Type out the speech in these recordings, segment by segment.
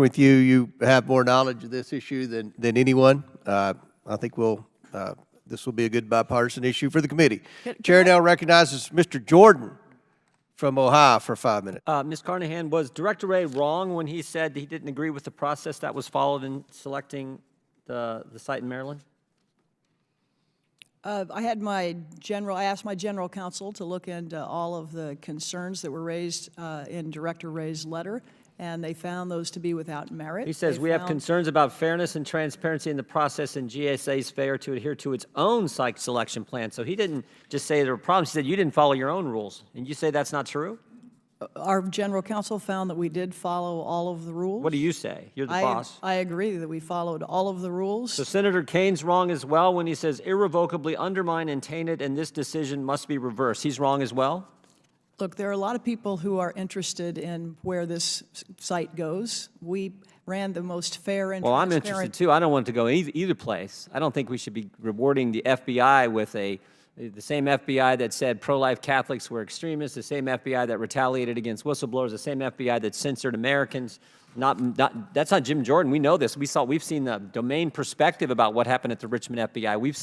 working with you. You have more knowledge of this issue than anyone. I think this will be a good bipartisan issue for the committee. Chair now recognizes Mr. Jordan from Ohio for 5 minutes. Ms. Carnahan, was Director Ray wrong when he said he didn't agree with the process that was followed in selecting the site in Maryland? I asked my general counsel to look into all of the concerns that were raised in Director Ray's letter, and they found those to be without merit. He says we have concerns about fairness and transparency in the process and GSA's failure to adhere to its own site selection plan. So he didn't just say there were problems. He said you didn't follow your own rules. And you say that's not true? Our general counsel found that we did follow all of the rules. What do you say? You're the boss. I agree that we followed all of the rules. So Senator Kane's wrong as well when he says irrevocably undermined and tainted and this decision must be reversed. He's wrong as well? Look, there are a lot of people who are interested in where this site goes. We ran the most fair and Well, I'm interested too. I don't want it to go either place. I don't think we should be rewarding the FBI with the same FBI that said pro-life Catholics were extremists, the same FBI that retaliated against whistleblowers, the same FBI that censored Americans. That's not Jim Jordan. We know this. We've seen the domain perspective about what happened at the Richmond FBI. We've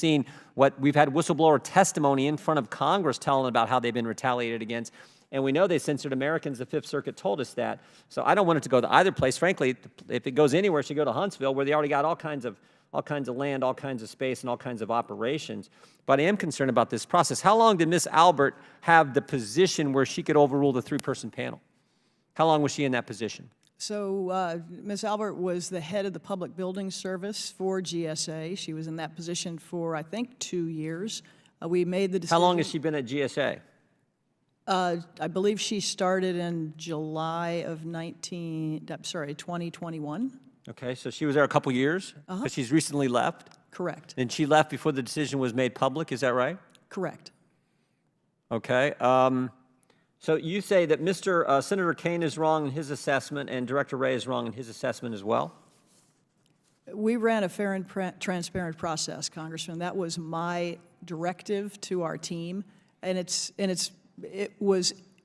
had whistleblower testimony in front of Congress telling about how they've been retaliated against. And we know they censored Americans. The Fifth Circuit told us that. So I don't want it to go to either place. Frankly, if it goes anywhere, it should go to Huntsville, where they already got all kinds of land, all kinds of space, and all kinds of operations. But I am concerned about this process. How long did Ms. Albert have the position where she could overrule the three-person panel? How long was she in that position? So Ms. Albert was the head of the Public Building Service for GSA. She was in that position for, I think, 2 years. We made the decision. How long has she been at GSA? I believe she started in July of 2021. Okay, so she was there a couple years, but she's recently left? Correct. And she left before the decision was made public, is that right? Correct. Okay. So you say that Senator Kane is wrong in his assessment and Director Ray is wrong in his assessment as well? We ran a fair and transparent process, Congressman. That was my directive to our team, and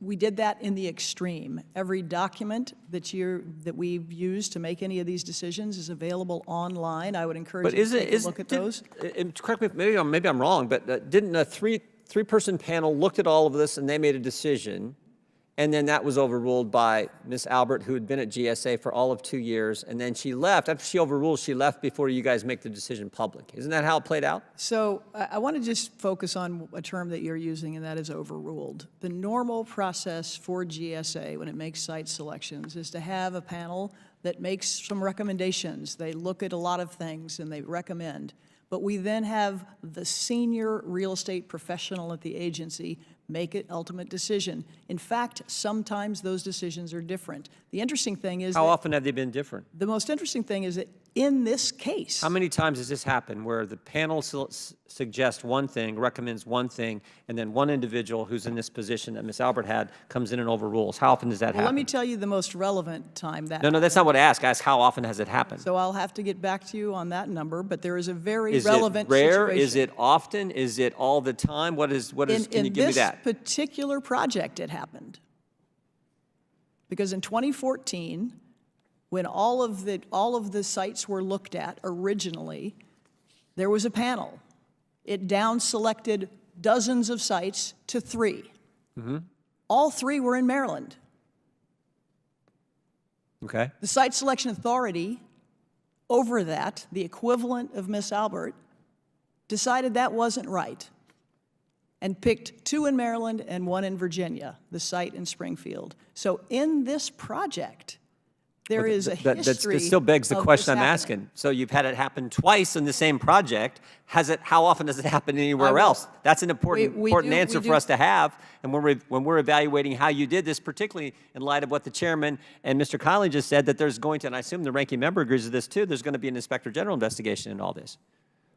we did that in the extreme. Every document that we've used to make any of these decisions is available online. I would encourage you to take a look at those. Correct me, maybe I'm wrong, but didn't a three-person panel looked at all of this and they made a decision, and then that was overruled by Ms. Albert, who had been at GSA for all of 2 years, and then she left. After she overruled, she left before you guys make the decision public. Isn't that how it played out? So I want to just focus on a term that you're using, and that is overruled. The normal process for GSA when it makes site selections is to have a panel that makes some recommendations. They look at a lot of things and they recommend. But we then have the senior real estate professional at the agency make an ultimate decision. In fact, sometimes those decisions are different. The interesting thing is how often have they been different? The most interesting thing is that in this case... How many times has this happened where the panel suggests one thing, recommends one thing, and then one individual who's in this position that Ms. Albert had comes in and overrules? How often does that happen? Let me tell you the most relevant time that No, that's not what I ask. I ask how often has it happened? So I'll have to get back to you on that number, but there is a very relevant situation. Is it rare? Situation. Is it often? Is it all the time? What is? Can you give me that? In this particular project, it happened. Because in 2014, when all of the sites were looked at originally, there was a panel. It down-selected dozens of sites to 3. Mm-hmm. All 3 were in Maryland. Okay. The Site Selection Authority, over that, the equivalent of Miss Albert, decided that wasn't right and picked 2 in Maryland and 1 in Virginia, the site in Springfield. So in this project, there is a history. That still begs the question I'm asking. So you've had it happen twice in the same project. How often does it happen anywhere else? That's an important answer for us to have. And when we're evaluating how you did this, particularly in light of what the chairman and Mr. Conley just said, that there's going to, and I assume the ranking member agrees with this too, there's going to be an inspector general investigation in all this.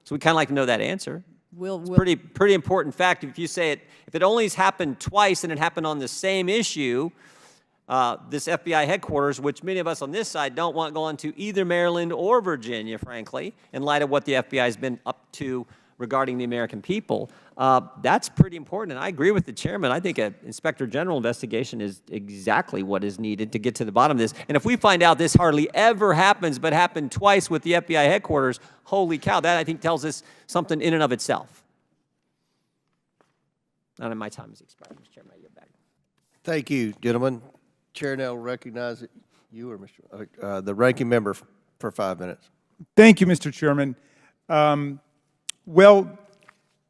So we kind of like to know that answer. It's a pretty important fact. If you say if it only has happened twice and it happened on the same issue, this FBI headquarters, which many of us on this side don't want going to either Maryland or Virginia, frankly, in light of what the FBI has been up to regarding the American people. That's pretty important, and I agree with the chairman. I think an Inspector General investigation is exactly what is needed to get to the bottom of this. And if we find out this hardly ever happens, but happened twice with the FBI headquarters, holy cow, that I think tells us something in and of itself. And my time has expired, Mr. Chairman. I yield back. Thank you, gentlemen. Chair now recognizes you or the ranking member for 5 minutes. Thank you, Mr. Chairman. Well,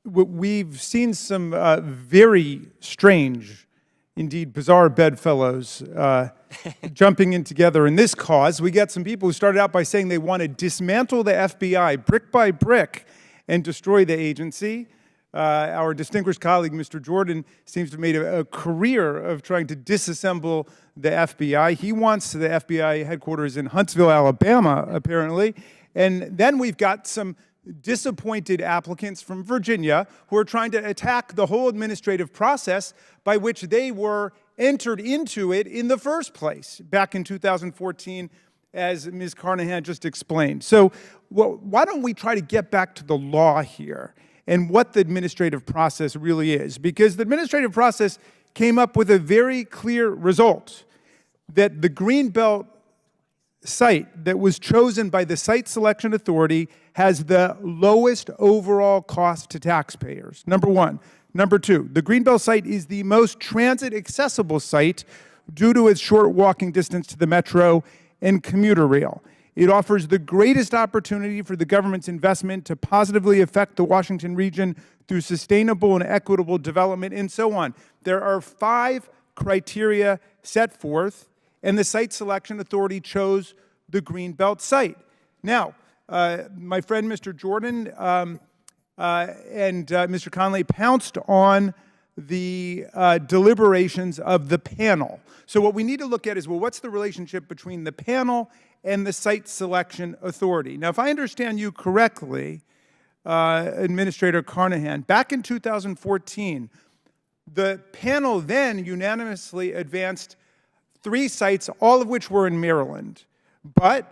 we've seen some very strange, indeed bizarre bedfellows jumping in together in this cause. We got some people who started out by saying they want to dismantle the FBI brick by brick and destroy the agency. Our distinguished colleague, Mr. Jordan, seems to have made a career of trying to disassemble the FBI. He wants the FBI headquarters in Huntsville, Alabama, apparently. And then we've got some disappointed applicants from Virginia who are trying to attack the whole administrative process by which they were entered into it in the first place back in 2014, as Ms. Carnahan just explained. So why don't we try to get back to the law here and what the administrative process really is? Because the administrative process came up with a very clear result, that the Greenbelt site that was chosen by the Site Selection Authority has the lowest overall cost to taxpayers, number one. Number two, the Greenbelt site is the most transit-accessible site due to its short walking distance to the metro and commuter rail. It offers the greatest opportunity for the government's investment to positively affect the Washington region through sustainable and equitable development, and so on. There are 5 criteria set forth, and the Site Selection Authority chose the Greenbelt site. Now, my friend Mr. Jordan and Mr. Conley pounced on the deliberations of the panel. So what we need to look at is, well, what's the relationship between the panel and the Site Selection Authority? Now, if I understand you correctly, Administrator Carnahan, back in 2014, the panel then unanimously advanced 3 sites, all of which were in Maryland. But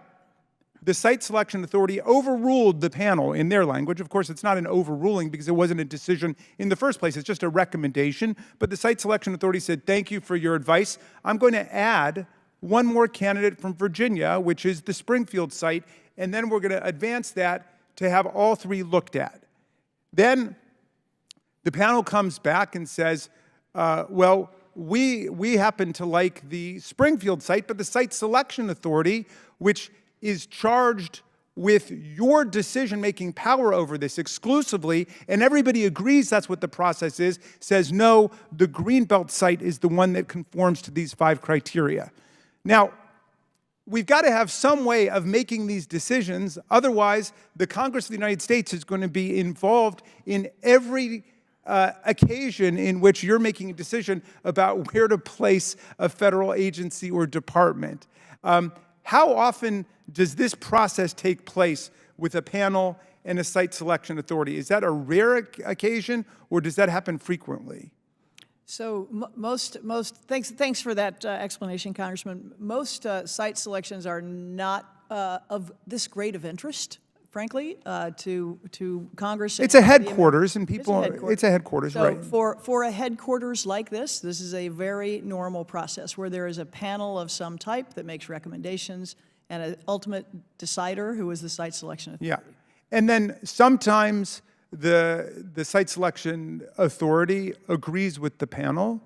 the Site Selection Authority overruled the panel in their language. Of course, it's not an overruling because it wasn't a decision in the first place. It's just a recommendation. But the Site Selection Authority said, thank you for your advice. I'm going to add one more candidate from Virginia, which is the Springfield site, and then we're going to advance that to have all 3 looked at. Then the panel comes back and says, well, we happen to like the Springfield site, but the Site Selection Authority, which is charged with your decision-making power over this exclusively, and everybody agrees that's what the process is, says no, the Greenbelt site is the one that conforms to these 5 criteria. Now, we've got to have some way of making these decisions, otherwise the Congress of the United States is going to be involved in every occasion in which you're making a decision about where to place a federal agency or department. How often does this process take place with a panel and a Site Selection Authority? Is that a rare occasion, or does that happen frequently? So thanks for that explanation, Congressman. Most site selections are not of this great of interest, frankly, to Congress. It's a headquarters, and people. It's a headquarters, so right? For a headquarters like this is a very normal process where there is a panel of some type that makes recommendations and an ultimate decider who is the Site Selection Authority. Yeah, and then sometimes the Site Selection Authority agrees with the panel.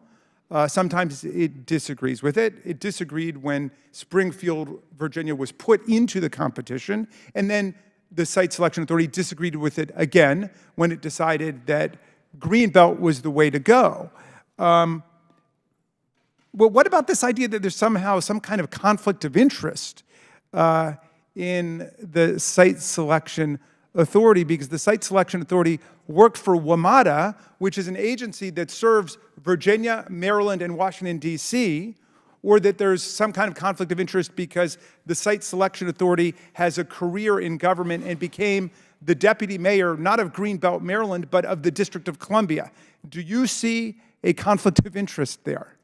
Sometimes it disagrees with it. It disagreed when Springfield, Virginia was put into the competition, and then the Site Selection Authority disagreed with it again when it decided that Greenbelt was the way to go. Well, what about this idea that there's somehow some kind of conflict of interest in the Site Selection Authority, because the Site Selection Authority worked for WMATA, which is an agency that serves Virginia, Maryland, and Washington, D.C., or that there's some kind of conflict of interest because the Site Selection Authority has a career in government and became the deputy mayor, not of Greenbelt, Maryland, but of the District of Columbia. Do you see a conflict of interest there?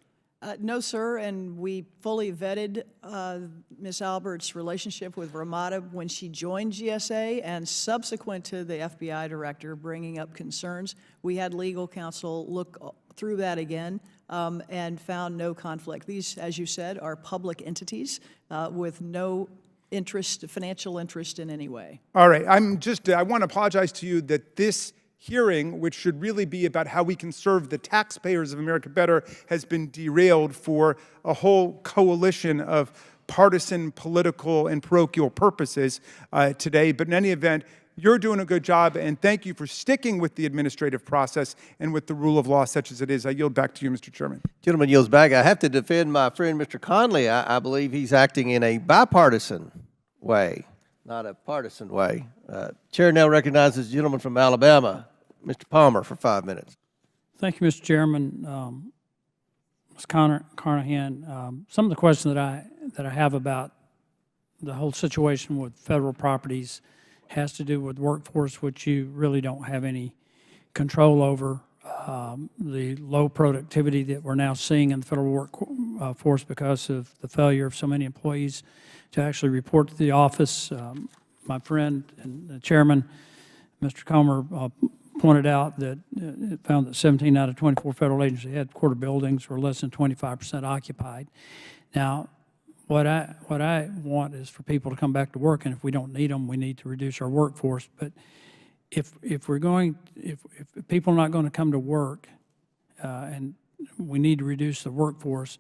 No, sir, and we fully vetted Ms. Albert's relationship with Ramada when she joined GSA, and subsequent to the FBI director bringing up concerns, we had legal counsel look through that again and found no conflict. These, as you said, are public entities with no interest, financial interest in any way. All right, I want to apologize to you that this hearing, which should really be about how we can serve the taxpayers of America better, has been derailed for a whole coalition of partisan, political, and parochial purposes today. But in any event, you're doing a good job, and thank you for sticking with the administrative process and with the rule of law such as it is. I yield back to you, Mr. Chairman. Gentleman yields back. I have to defend my friend, Mr. Conley. I believe he's acting in a bipartisan way, not a partisan way. Chair now recognizes the gentleman from Alabama, Mr. Palmer, for 5 minutes. Thank you, Mr. Chairman. Ms. Carnahan, some of the questions that I have about the whole situation with federal properties has to do with workforce, which you really don't have any control over. The low productivity that we're now seeing in the federal workforce because of the failure of so many employees to actually report to the office. My friend and the chairman, Mr. Comer, pointed out that it found that 17 out of 24 federal agency headquarter buildings were less than 25% occupied. Now, what I want is for people to come back to work, and if we don't need them, we need to reduce our workforce. But if people are not going to come to work, and we need to reduce the workforce,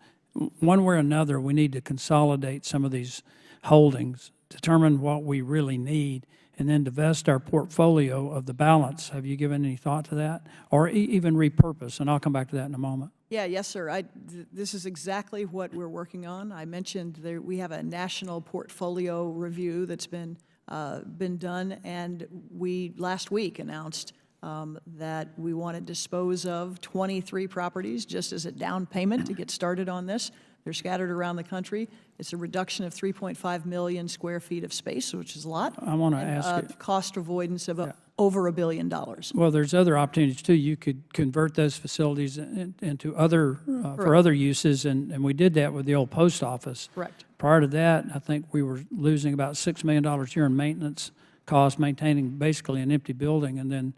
one way or another, we need to consolidate some of these holdings, determine what we really need, and then divest our portfolio of the balance. Have you given any thought to that? Or even repurpose, and I'll come back to that in a moment. Yeah, yes, sir. This is exactly what we're working on. I mentioned we have a national portfolio review that's been done, and we last week announced that we want to dispose of 23 properties just as a down payment to get started on this. They're scattered around the country. It's a reduction of 3.5 million square feet of space, which is a lot. I want to ask you. Cost avoidance of over $1 billion. Well, there's other opportunities too. You could convert those facilities into other, for other uses, and we did that with the old post office. Correct. Prior to that, I think we were losing about $6 million a year in maintenance costs, maintaining basically an empty building, and then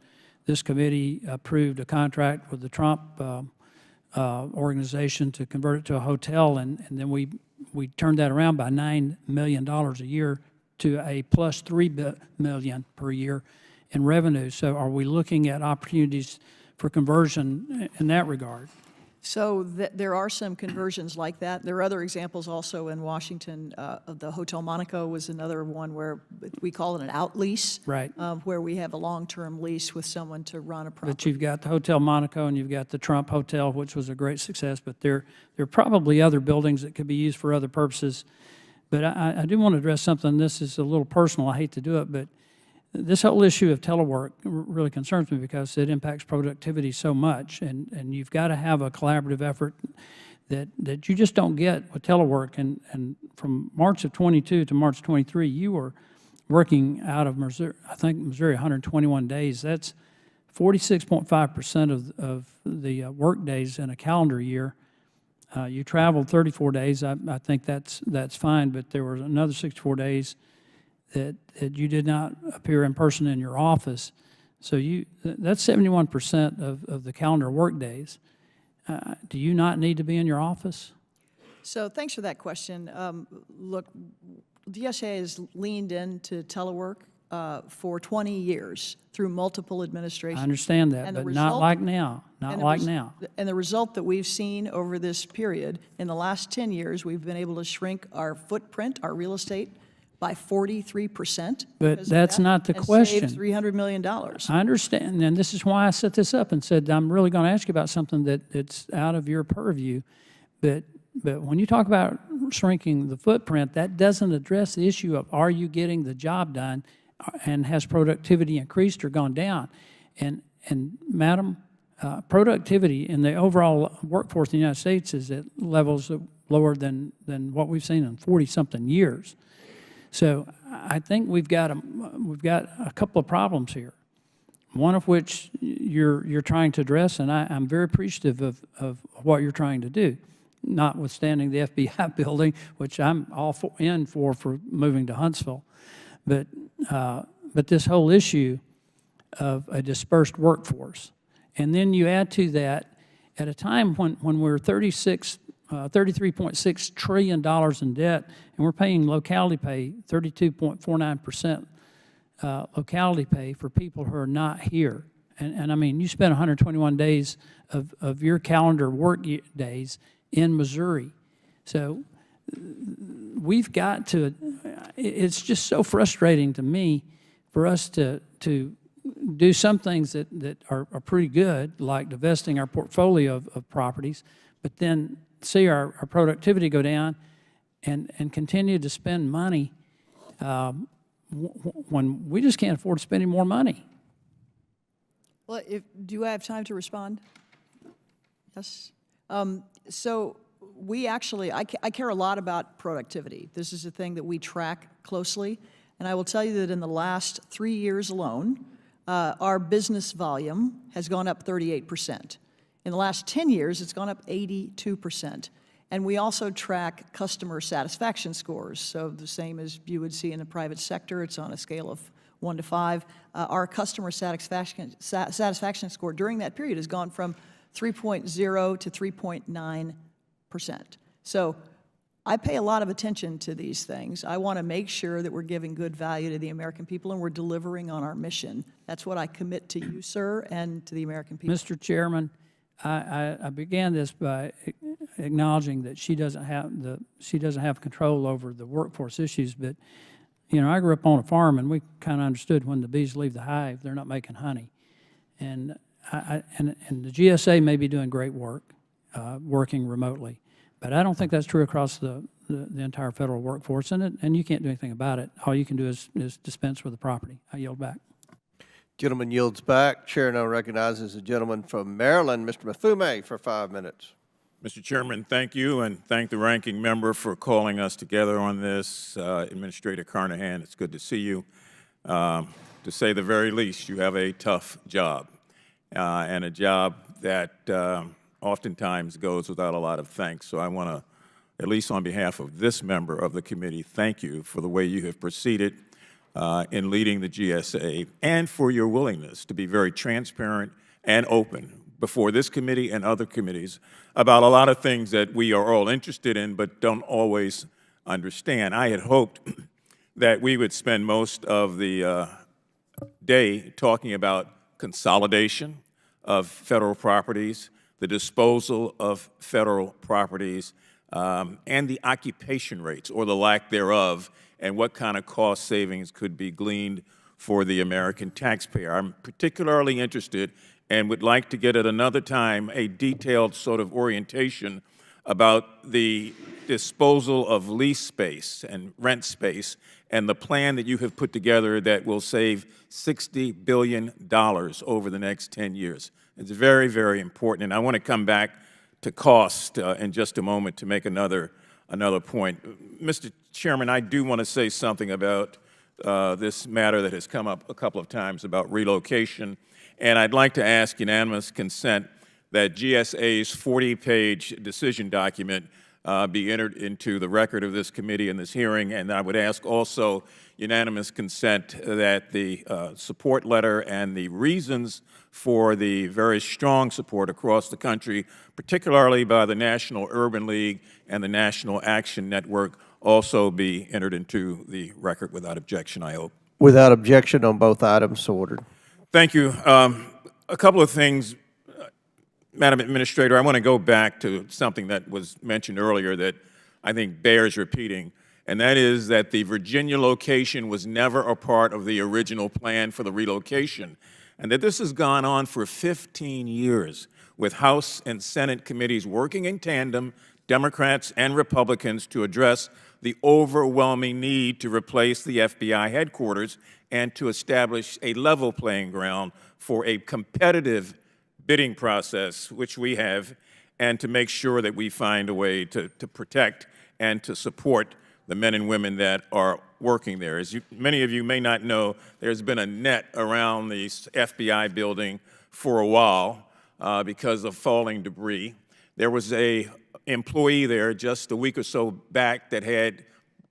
this committee approved a contract with the Trump organization to convert it to a hotel, and then we turned that around by $9 million a year to a plus $3 million per year in revenue. So are we looking at opportunities for conversion in that regard? So there are some conversions like that. There are other examples also in Washington. The Hotel Monaco was another one where we call it an out lease, Right. Where we have a long-term lease with someone to run a property. But you've got the Hotel Monaco and you've got the Trump Hotel, which was a great success, but there are probably other buildings that could be used for other purposes. But I do want to address something. This is a little personal. I hate to do it, but this whole issue of telework really concerns me because it impacts productivity so much, and you've got to have a collaborative effort that you just don't get with telework. And from March of 22 to March 23, you were working out of Missouri, I think Missouri, 121 days. That's 46.5% of the work days in a calendar year. You traveled 34 days. I think that's fine, but there were another 64 days that you did not appear in person in your office. So that's 71% of the calendar work days. Do you not need to be in your office? So thanks for that question. Look, DSA has leaned into telework for 20 years through multiple administrations. I understand that, And the but not result- like now, not and the like res- now. And the result that we've seen over this period, in the last 10 years, we've been able to shrink our footprint, our real estate, by 43%. But because of that's that, not the and question. saved $300 million. I understand, and this is why I set this up and said I'm really going to ask you about something that's out of your purview. But when you talk about shrinking the footprint, that doesn't address the issue of are you getting the job done, and has productivity increased or gone down? And Madam, productivity in the overall workforce in the United States is at levels lower than what we've seen in 40-something years. So I think we've got a couple of problems here, one of which you're trying to address, and I'm very appreciative of what you're trying to do. notwithstanding the FBI building, which I'm all for moving to Huntsville. But this whole issue of a dispersed workforce. And then you add to that, at a time when we're $33.6 trillion in debt, and we're paying locality pay, 32.49% locality pay for people who are not here. And I mean, you spend 121 days of your calendar work days in Missouri. So we've got to, it's just so frustrating to me for us to do some things that are pretty good, like divesting our portfolio of properties, but then see our productivity go down and continue to spend money when we just can't afford to spend any more money. Well, do I have time to respond? Yes. So we actually, I care a lot about productivity. This is a thing that we track closely. And I will tell you that in the last 3 years alone, our business volume has gone up 38%. In the last 10 years, it's gone up 82%. And we also track customer satisfaction scores. So the same as you would see in the private sector, it's on a scale of 1 to 5. Our customer satisfaction score during that period has gone from 3.0 to 3.9%. So I pay a lot of attention to these things. I want to make sure that we're giving good value to the American people and we're delivering on our mission. That's what I commit to you, sir, and to the American people. Mr. Chairman, I began this by acknowledging that she doesn't have control over the workforce issues, but you know, I grew up on a farm and we kind of understood when the bees leave the hive, they're not making honey. And the GSA may be doing great work, working remotely, but I don't think that's true across the entire federal workforce, and you can't do anything about it. All you can do is dispense with the property. I yield back. Gentleman yields back. Chair now recognizes the gentleman from Maryland, Mr. Mafume, for 5 minutes. Mr. Chairman, thank you, and thank the ranking member for calling us together on this. Administrator Carnahan, it's good to see you. To say the very least, you have a tough job, and a job that oftentimes goes without a lot of thanks. So I want to, at least on behalf of this member of the committee, thank you for the way you have proceeded in leading the GSA and for your willingness to be very transparent and open before this committee and other committees about a lot of things that we are all interested in but don't always understand. I had hoped that we would spend most of the day talking about consolidation of federal properties, the disposal of federal properties, and the occupation rates or the lack thereof, and what kind of cost savings could be gleaned for the American taxpayer. I'm particularly interested and would like to get at another time a detailed sort of orientation about the disposal of lease space and rent space and the plan that you have put together that will save $60 billion over the next 10 years. It's very, very important, and I want to come back to cost in just a moment to make another point. Mr. Chairman, I do want to say something about this matter that has come up a couple of times about relocation, and I'd like to ask unanimous consent that GSA's 40-page decision document be entered into the record of this committee in this hearing, and I would ask also unanimous consent that the support letter and the reasons for the very strong support across the country, particularly by the National Urban League and the National Action Network, also be entered into the record without objection, I hope. Without objection on both items, so ordered. Thank you. A couple of things, Madam Administrator. I want to go back to something that was mentioned earlier that I think bears repeating, and that is that the Virginia location was never a part of the original plan for the relocation, and that this has gone on for 15 years with House and Senate committees working in tandem, Democrats and Republicans, to address the overwhelming need to replace the FBI headquarters and to establish a level playing ground for a competitive bidding process, which we have, and to make sure that we find a way to protect and to support the men and women that are working there. As many of you may not know, there's been a net around the FBI building for a while because of falling debris. There was a employee there just a week or so back that had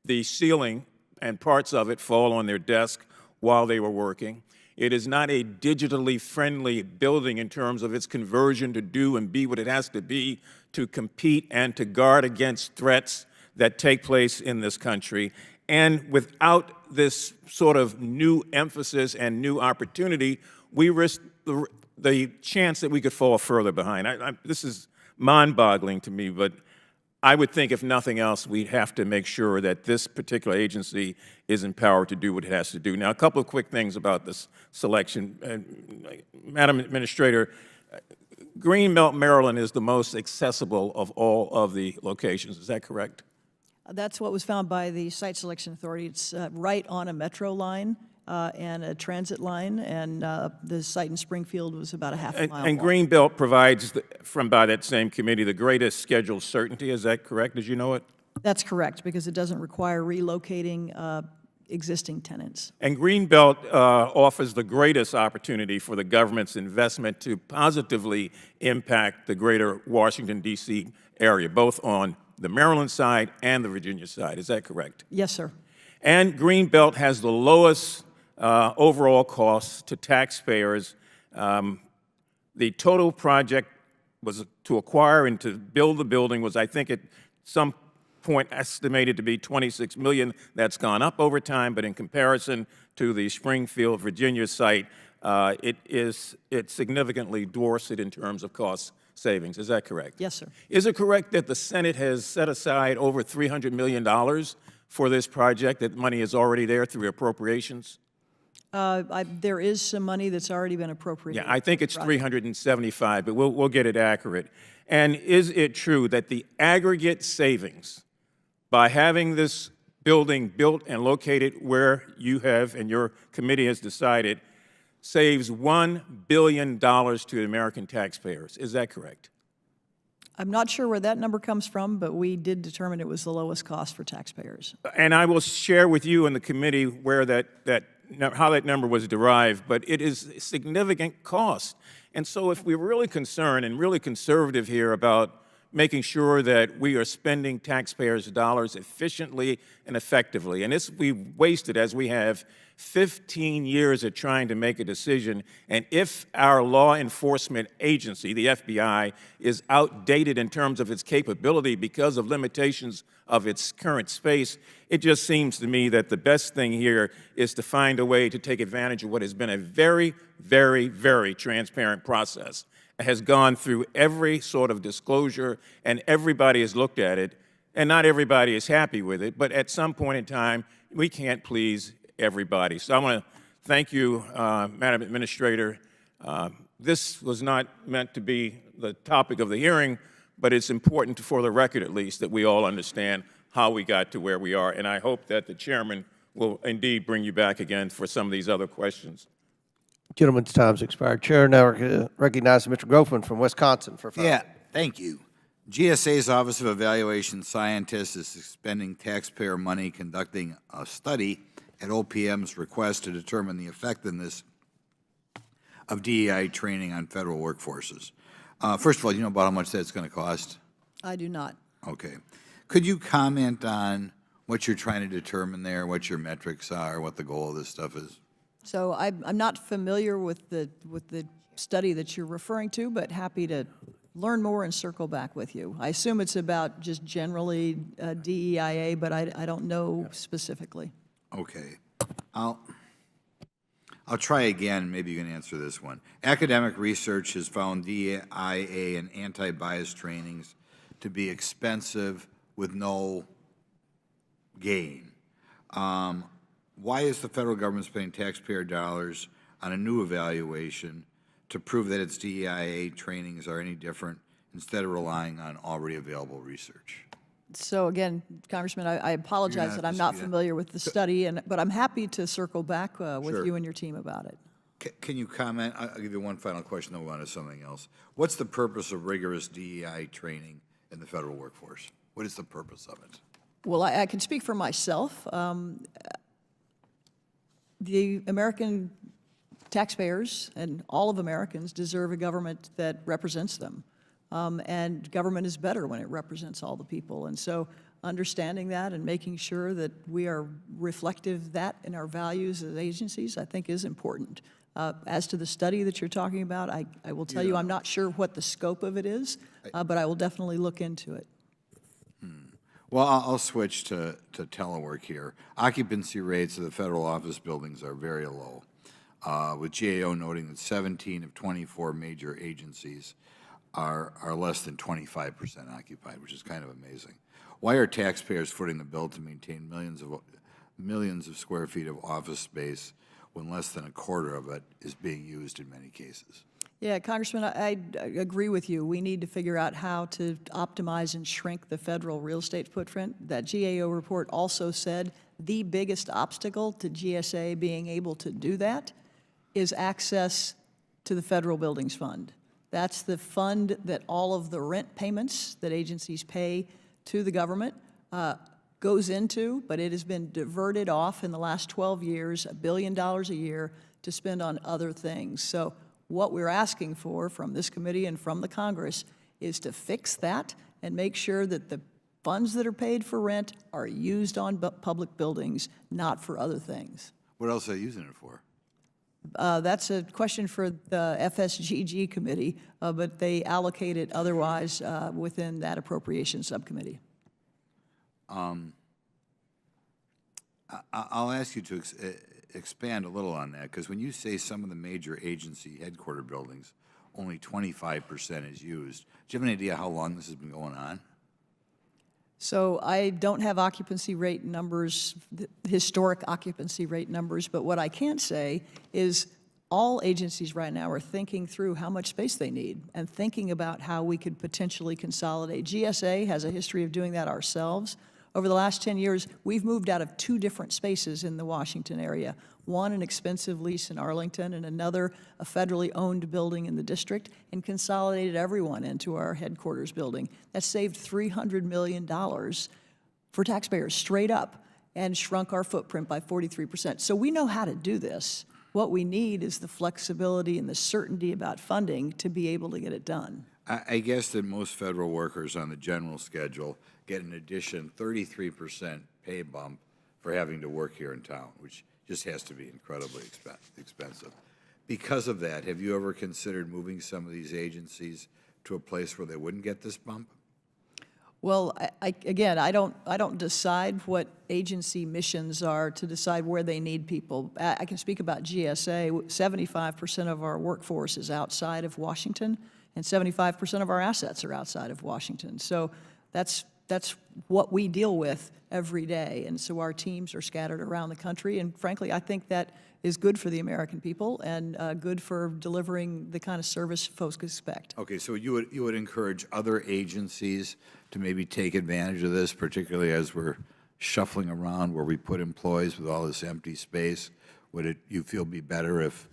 the ceiling and parts of it fall on their desk while they were working. It is not a digitally friendly building in terms of its conversion to do and be what it has to be to compete and to guard against threats that take place in this country. And without this sort of new emphasis and new opportunity, we risk the chance that we could fall further behind. This is mind-boggling to me, but I would think, if nothing else, we'd have to make sure that this particular agency is empowered to do what it has to do. Now, a couple of quick things about this selection. Madam Administrator, Greenbelt, Maryland is the most accessible of all of the locations. Is that correct? That's what was found by the Site Selection Authority. It's right on a metro line and a transit line, and the site in Springfield was about a half a mile And long. Greenbelt provides, by that same committee, the greatest schedule certainty. Is that correct? Did you know it? That's correct, because it doesn't require relocating existing tenants. And Greenbelt offers the greatest opportunity for the government's investment to positively impact the greater Washington, D.C. area, both on the Maryland side and the Virginia side. Is that correct? Yes, sir. And Greenbelt has the lowest overall costs to taxpayers. The total project was to acquire and to build the building was, I think, at some point estimated to be $26 million. That's gone up over time, but in comparison to the Springfield, Virginia site, it significantly dwarfs it in terms of cost savings. Is that correct? Yes, sir. Is it correct that the Senate has set aside over $300 million for this project, that money is already there through appropriations? There is some money that's already been appropriated. Yeah, I think it's 375, but we'll get it accurate. And is it true that the aggregate savings by having this building built and located where you have and your committee has decided saves $1 billion to the American taxpayers? Is that correct? I'm not sure where that number comes from, but we did determine it was the lowest cost for taxpayers. And I will share with you and the committee where how that number was derived, but it is a significant cost. And so if we're really concerned and really conservative here about making sure that we are spending taxpayers' dollars efficiently and effectively, and we've wasted, as we have, 15 years of trying to make a decision, and if our law enforcement agency, the FBI, is outdated in terms of its capability because of limitations of its current space, it just seems to me that the best thing here is to find a way to take advantage of what has been a very, very, very transparent process. It has gone through every sort of disclosure, and everybody has looked at it, and not everybody is happy with it, but at some point in time, we can't please everybody. So I want to thank you, Madam Administrator. This was not meant to be the topic of the hearing, but it's important for the record, at least, that we all understand how we got to where we are, and I hope that the chairman will indeed bring you back again for some of these other questions. Gentleman's time's expired. Chair now recognizes Mr. Groffman from Wisconsin for 5 minutes. Yeah, thank you. GSA's Office of Evaluation Scientists is expending taxpayer money conducting a study at OPM's request to determine the effectiveness of DEI training on federal workforces. First of all, do you know about how much that's going to cost? I do not. Okay. Could you comment on what you're trying to determine there, what your metrics are, what the goal of this stuff is? So I'm not familiar with the study that you're referring to, but happy to learn more and circle back with you. I assume it's about just generally DEIA, but I don't know specifically. Okay. I'll try again. Maybe you can answer this one. Academic research has found DEIA and anti-bias trainings to be expensive with no gain. Why is the federal government spending taxpayer dollars on a new evaluation to prove that its DEIA trainings are any different instead of relying on already available research? So again, Congressman, I apologize that I'm not familiar with the study, but I'm happy to circle back with you and your team about it. Can you comment? I'll give you one final question, then we'll go on to something else. What's the purpose of rigorous DEI training in the federal workforce? What is the purpose of it? Well, I can speak for myself. The American taxpayers and all of Americans deserve a government that represents them. and government is better when it represents all the people. And so understanding that and making sure that we are reflective of that in our values as agencies, I think is important. As to the study that you're talking about, I will tell you I'm not sure what the scope of it is, but I will definitely look into it. Well, I'll switch to telework here. Occupancy rates of the federal office buildings are very low, with GAO noting that 17 of 24 major agencies are less than 25% occupied, which is kind of amazing. Why are taxpayers footing the bill to maintain millions of square feet of office space when less than a quarter of it is being used in many cases? Yeah, Congressman, I agree with you. We need to figure out how to optimize and shrink the federal real estate footprint. That GAO report also said the biggest obstacle to GSA being able to do that is access to the Federal Buildings Fund. That's the fund that all of the rent payments that agencies pay to the government goes into, but it has been diverted off in the last 12 years, $1 billion a year, to spend on other things. So what we're asking for from this committee and from the Congress is to fix that and make sure that the funds that are paid for rent are used on public buildings, not for other things. What else are they using it for? That's a question for the FSGG committee, but they allocate it otherwise within that appropriations subcommittee. I'll ask you to expand a little on that, because when you say some of the major agency headquarter buildings, only 25% is used. Do you have any idea how long this has been going on? So I don't have occupancy rate numbers, historic occupancy rate numbers, but what I can say is all agencies right now are thinking through how much space they need and thinking about how we could potentially consolidate. GSA has a history of doing that ourselves. Over the last 10 years, we've moved out of 2 different spaces in the Washington area. One, an expensive lease in Arlington, and another, a federally owned building in the district, and consolidated everyone into our headquarters building. That saved $300 million for taxpayers straight up and shrunk our footprint by 43%. So we know how to do this. What we need is the flexibility and the certainty about funding to be able to get it done. I guess that most federal workers on the general schedule get an addition 33% pay bump for having to work here in town, which just has to be incredibly expensive. Because of that, have you ever considered moving some of these agencies to a place where they wouldn't get this bump? Well, again, I don't decide what agency missions are to decide where they need people. I can speak about GSA. 75% of our workforce is outside of Washington, and 75% of our assets are outside of Washington. So that's what we deal with every day. And so our teams are scattered around the country. And frankly, I think that is good for the American people and good for delivering the kind of service folks expect. Okay, so you would encourage other agencies to maybe take advantage of this, particularly as we're shuffling around where we put employees with all this empty space? Would you feel be better if,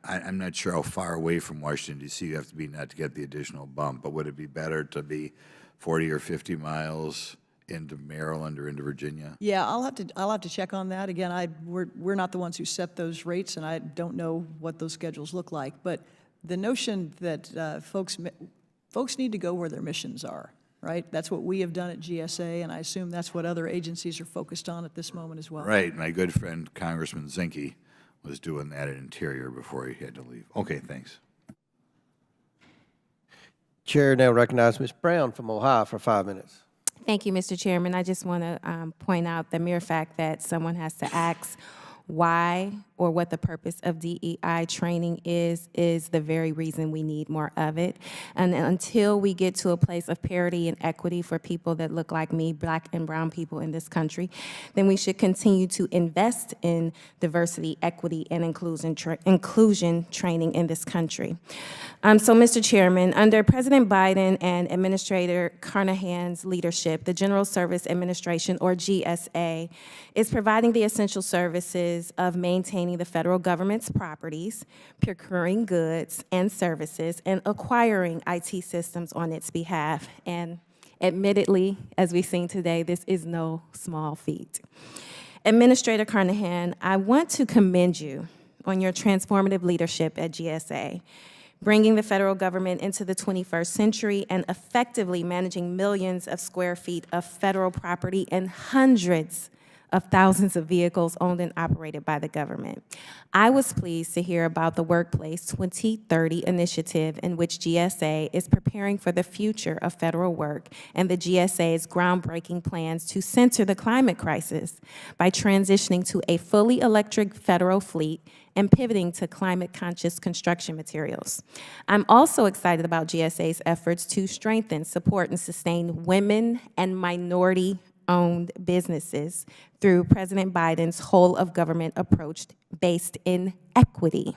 I'm not sure how far away from Washington, D.C. you have to be not to get the additional bump, but would it be better to be 40 or 50 miles into Maryland or into Virginia? Yeah, I'll have to check on that. Again, we're not the ones who set those rates, and I don't know what those schedules look like. But the notion that folks need to go where their missions are, right? That's what we have done at GSA, and I assume that's what other agencies are focused on at this moment as well. Right. My good friend Congressman Zinke was doing that at Interior before he had to leave. Okay, thanks. Chair now recognizes Ms. Brown from Ohio for 5 minutes. Thank you, Mr. Chairman. I just want to point out the mere fact that someone has to ask why or what the purpose of DEI training is the very reason we need more of it. And until we get to a place of parity and equity for people that look like me, Black and brown people in this country, then we should continue to invest in diversity, equity, and inclusion training in this country. So, Mr. Chairman, under President Biden and Administrator Carnahan's leadership, the General Service Administration, or GSA, is providing the essential services of maintaining the federal government's properties, procuring goods and services, and acquiring IT systems on its behalf. And admittedly, as we've seen today, this is no small feat. Administrator Carnahan, I want to commend you on your transformative leadership at GSA. bringing the federal government into the 21st century and effectively managing millions of square feet of federal property and hundreds of thousands of vehicles owned and operated by the government. I was pleased to hear about the Workplace 2030 initiative in which GSA is preparing for the future of federal work and the GSA's groundbreaking plans to center the climate crisis by transitioning to a fully electric federal fleet and pivoting to climate-conscious construction materials. I'm also excited about GSA's efforts to strengthen, support, and sustain women and minority-owned businesses through President Biden's whole-of-government approach based in equity.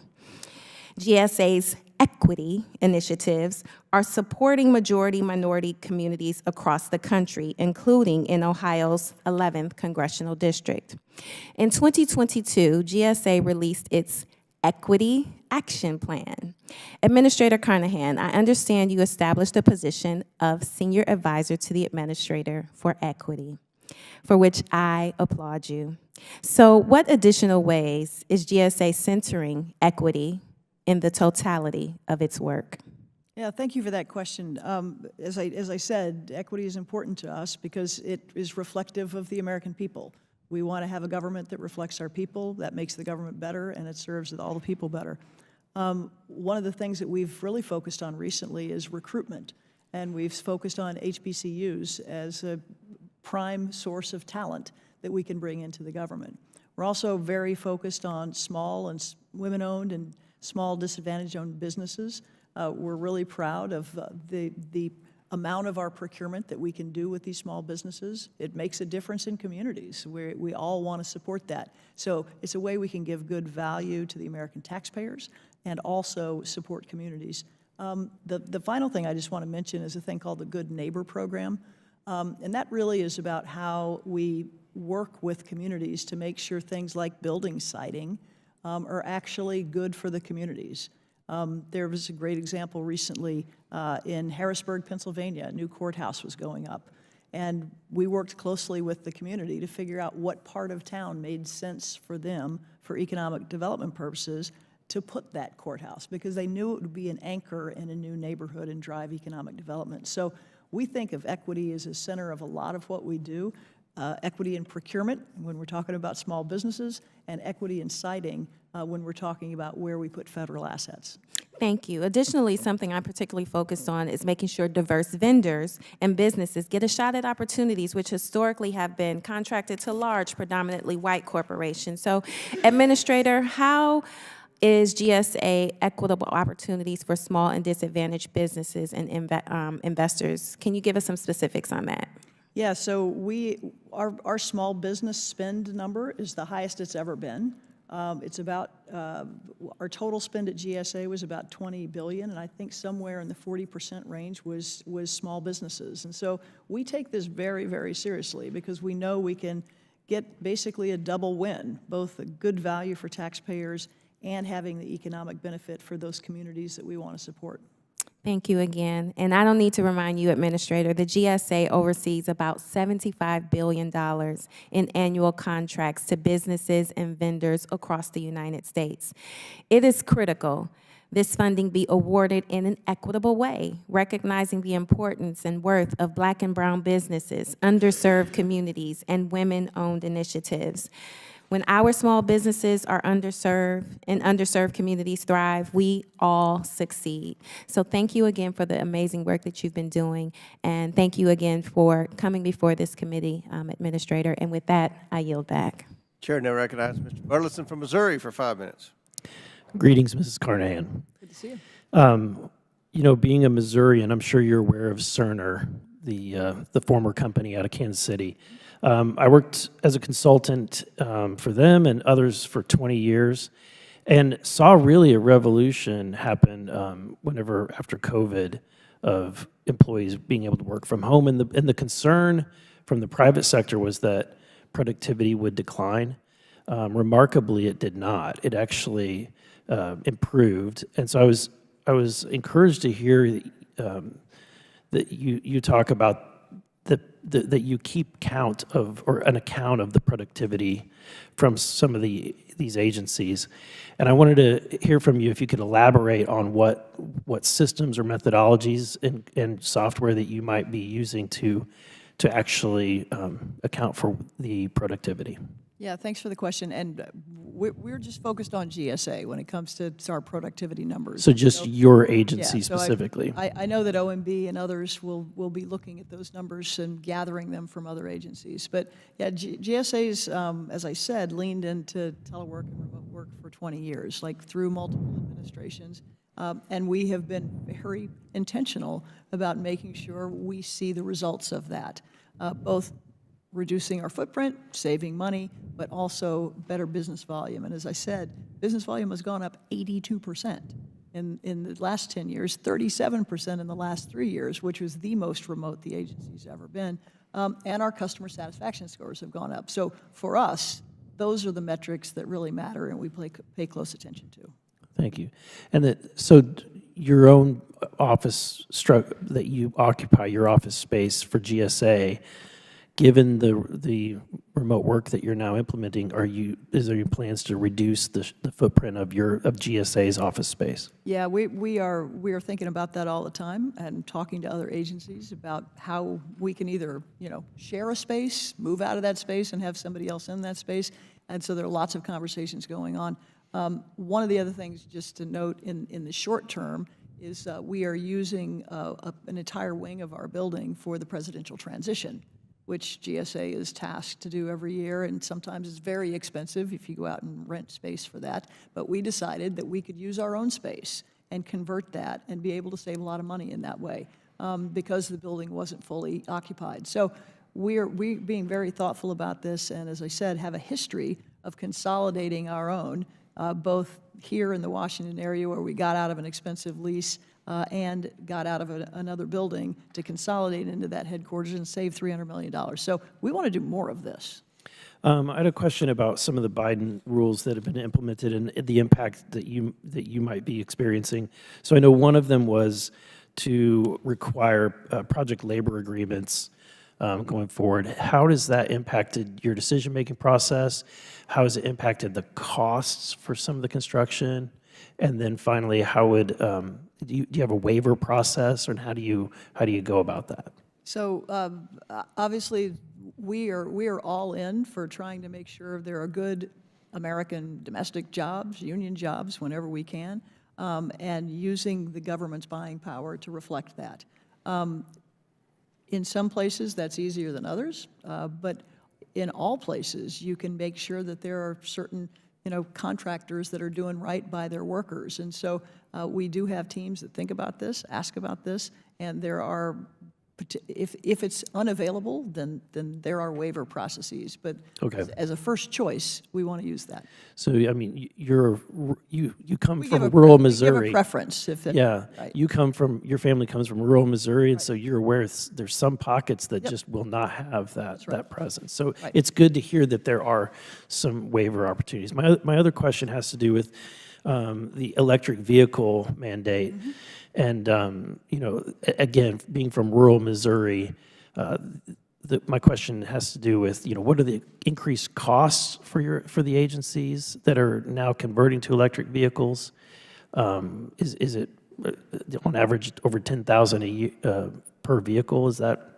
GSA's equity initiatives are supporting majority-minority communities across the country, including in Ohio's 11th Congressional District. In 2022, GSA released its Equity Action Plan. Administrator Carnahan, I understand you established the position of Senior Advisor to the Administrator for Equity, for which I applaud you. So what additional ways is GSA centering equity in the totality of its work? Yeah, thank you for that question. As I said, equity is important to us because it is reflective of the American people. We want to have a government that reflects our people, that makes the government better, and it serves all the people better. One of the things that we've really focused on recently is recruitment, and we've focused on HBCUs as a prime source of talent that we can bring into the government. We're also very focused on small and women-owned and small disadvantaged-owned businesses. We're really proud of the amount of our procurement that we can do with these small businesses. It makes a difference in communities. We all want to support that. So it's a way we can give good value to the American taxpayers and also support communities. The final thing I just want to mention is a thing called the Good Neighbor Program. And that really is about how we work with communities to make sure things like building siting are actually good for the communities. There was a great example recently in Harrisburg, Pennsylvania. A new courthouse was going up. And we worked closely with the community to figure out what part of town made sense for them for economic development purposes to put that courthouse, because they knew it would be an anchor in a new neighborhood and drive economic development. So we think of equity as a center of a lot of what we do. Equity in procurement when we're talking about small businesses, and equity in siting when we're talking about where we put federal assets. Thank you. Additionally, something I'm particularly focused on is making sure diverse vendors and businesses get a shot at opportunities which historically have been contracted to large, predominantly white corporations. So, Administrator, how is GSA equitable opportunities for small and disadvantaged businesses and investors? Can you give us some specifics on that? Yeah, so our small business spend number is the highest it's ever been. It's about, our total spend at GSA was about $20 billion, and I think somewhere in the 40% range was small businesses. And so we take this very, very seriously because we know we can get basically a double win, both a good value for taxpayers and having the economic benefit for those communities that we want to support. Thank you again. And I don't need to remind you, Administrator, the GSA oversees about $75 billion in annual contracts to businesses and vendors across the United States. It is critical this funding be awarded in an equitable way, recognizing the importance and worth of Black and brown businesses, underserved communities, and women-owned initiatives. When our small businesses are underserved and underserved communities thrive, we all succeed. So thank you again for the amazing work that you've been doing, and thank you again for coming before this committee, Administrator. And with that, I yield back. Chair now recognizes Mr. Burleson from Missouri for 5 minutes. Greetings, Mrs. Carnahan. Good to see you. You know, being a Missourian, I'm sure you're aware of Cerner, the former company out of Kansas City. I worked as a consultant for them and others for 20 years and saw really a revolution happen after COVID of employees being able to work from home. And the concern from the private sector was that productivity would decline. Remarkably, it did not. It actually improved. And so I was encouraged to hear that you talk about that you keep count of, or an account of the productivity from some of the these agencies. And I wanted to hear from you if you could elaborate on what systems or methodologies and software that you might be using to actually account for the productivity. Yeah, thanks for the question. And we're just focused on GSA when it comes to our productivity numbers. So just your Yeah, agency so specifically. I know that OMB and others will be looking at those numbers and gathering them from other agencies. But yeah, GSA's, as I said, leaned into telework and remote work for 20 years, like through multiple administrations. And we have been very intentional about making sure we see the results of that, both reducing our footprint, saving money, but also better business volume. And as I said, business volume has gone up 82% in the last 10 years, 37% in the last 3 years, which was the most remote the agency's ever been. And our customer satisfaction scores have gone up. So for us, those are the metrics that really matter and we pay close attention to. Thank you. And so your own office that you occupy, your office space for GSA, given the remote work that you're now implementing, is there any plans to reduce the footprint of GSA's office space? Yeah, we are thinking about that all the time and talking to other agencies about how we can either, share a space, move out of that space and have somebody else in that space. And so there are lots of conversations going on. One of the other things just to note in the short term is we are using an entire wing of our building for the presidential transition, which GSA is tasked to do every year, and sometimes it's very expensive if you go out and rent space for that. But we decided that we could use our own space and convert that and be able to save a lot of money in that way because the building wasn't fully occupied. So we're being very thoughtful about this, and as I said, have a history of consolidating our own, both here in the Washington area where we got out of an expensive lease and got out of another building to consolidate into that headquarters and save $300 million. So we want to do more of this. I had a question about some of the Biden rules that have been implemented and the impact that you might be experiencing. So I know one of them was to require project labor agreements going forward. How has that impacted your decision-making process? How has it impacted the costs for some of the construction? And then finally, how would do you have a waiver process, or how do you go about that? So obviously, we are all in for trying to make sure there are good American domestic jobs, union jobs, whenever we can, and using the government's buying power to reflect that. In some places, that's easier than others, but in all places, you can make sure that there are certain contractors that are doing right by their workers. And so we do have teams that think about this, ask about this, and there are, if it's unavailable, then there are waiver processes. But Okay. as a first choice, we want to use that. So I mean, you come We from give rural we Missouri. give a preference. If it, Yeah, right. your family comes from rural Missouri, and so you're aware there's some pockets that just will not have that presence. So Right. it's good to hear that there are some waiver opportunities. My other question has to do with the electric vehicle mandate, and again, being from rural Missouri. My question has to do with, what are the increased costs for the agencies that are now converting to electric vehicles? Is it on average over $10,000 per vehicle? Is that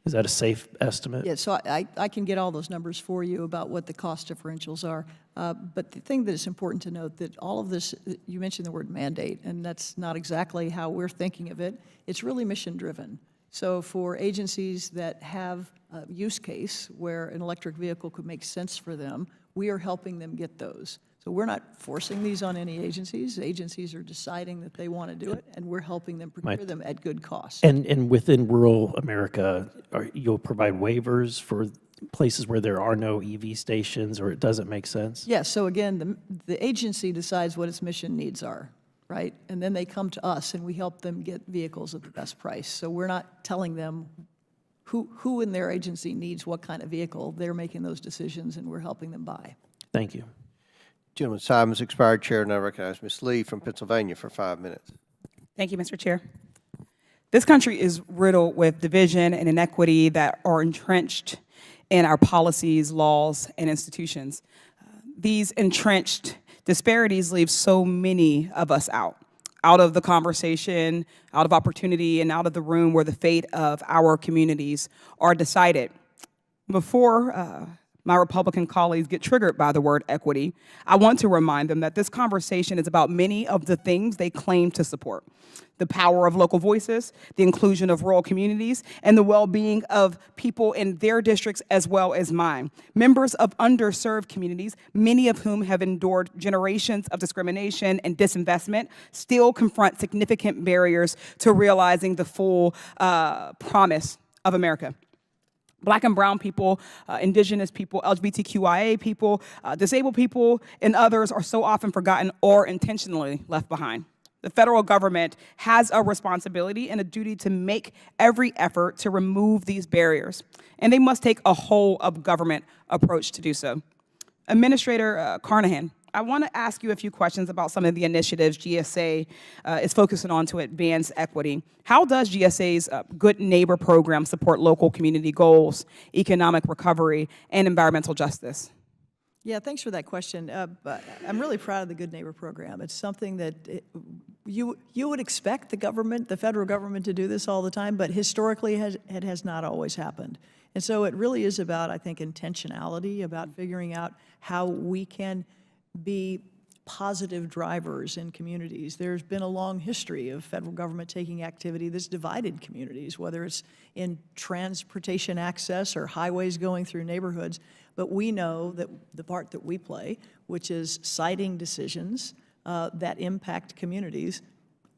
a safe estimate? Yeah, so I can get all those numbers for you about what the cost differentials are. But the thing that is important to note that all of this, you mentioned the word mandate, and that's not exactly how we're thinking of it. It's really mission-driven. So for agencies that have a use case where an electric vehicle could make sense for them, we are helping them get those. So we're not forcing these on any agencies. Agencies are deciding that they want to do it, and we're helping them procure them at good cost. And within rural America, you'll provide waivers for places where there are no EV stations or it doesn't make sense? Yes, so again, the agency decides what its mission needs are, right? And then they come to us and we help them get vehicles at the best price. So we're not telling them who in their agency needs what kind of vehicle. They're making those decisions and we're helping them buy. Thank you. Gentleman's time has expired. Chair now recognizes Ms. Lee from Pennsylvania for 5 minutes. Thank you, Mr. Chair. This country is riddled with division and inequity that are entrenched in our policies, laws, and institutions. these entrenched disparities leave so many of us out of the conversation, out of opportunity, and out of the room where the fate of our communities are decided. Before my Republican colleagues get triggered by the word equity, I want to remind them that this conversation is about many of the things they claim to support: the power of local voices, the inclusion of rural communities, and the well-being of people in their districts as well as mine. Members of underserved communities, many of whom have endured generations of discrimination and disinvestment, still confront significant barriers to realizing the full promise of America. Black and brown people, indigenous people, LGBTQIA people, disabled people, and others are so often forgotten or intentionally left behind. The federal government has a responsibility and a duty to make every effort to remove these barriers, and they must take a whole of government approach to do so. Administrator Carnahan, I want to ask you a few questions about some of the initiatives GSA is focusing on to advance equity. How does GSA's Good Neighbor program support local community goals, economic recovery, and environmental justice? Yeah, thanks for that question. But I'm really proud of the Good Neighbor program. It's something that you would expect the federal government to do this all the time, but historically it has not always happened. And so it really is about, I think, intentionality, about figuring out how we can be positive drivers in communities. There's been a long history of federal government taking activity that's divided communities, whether it's in transportation access or highways going through neighborhoods. But we know that the part that we play, which is citing decisions that impact communities,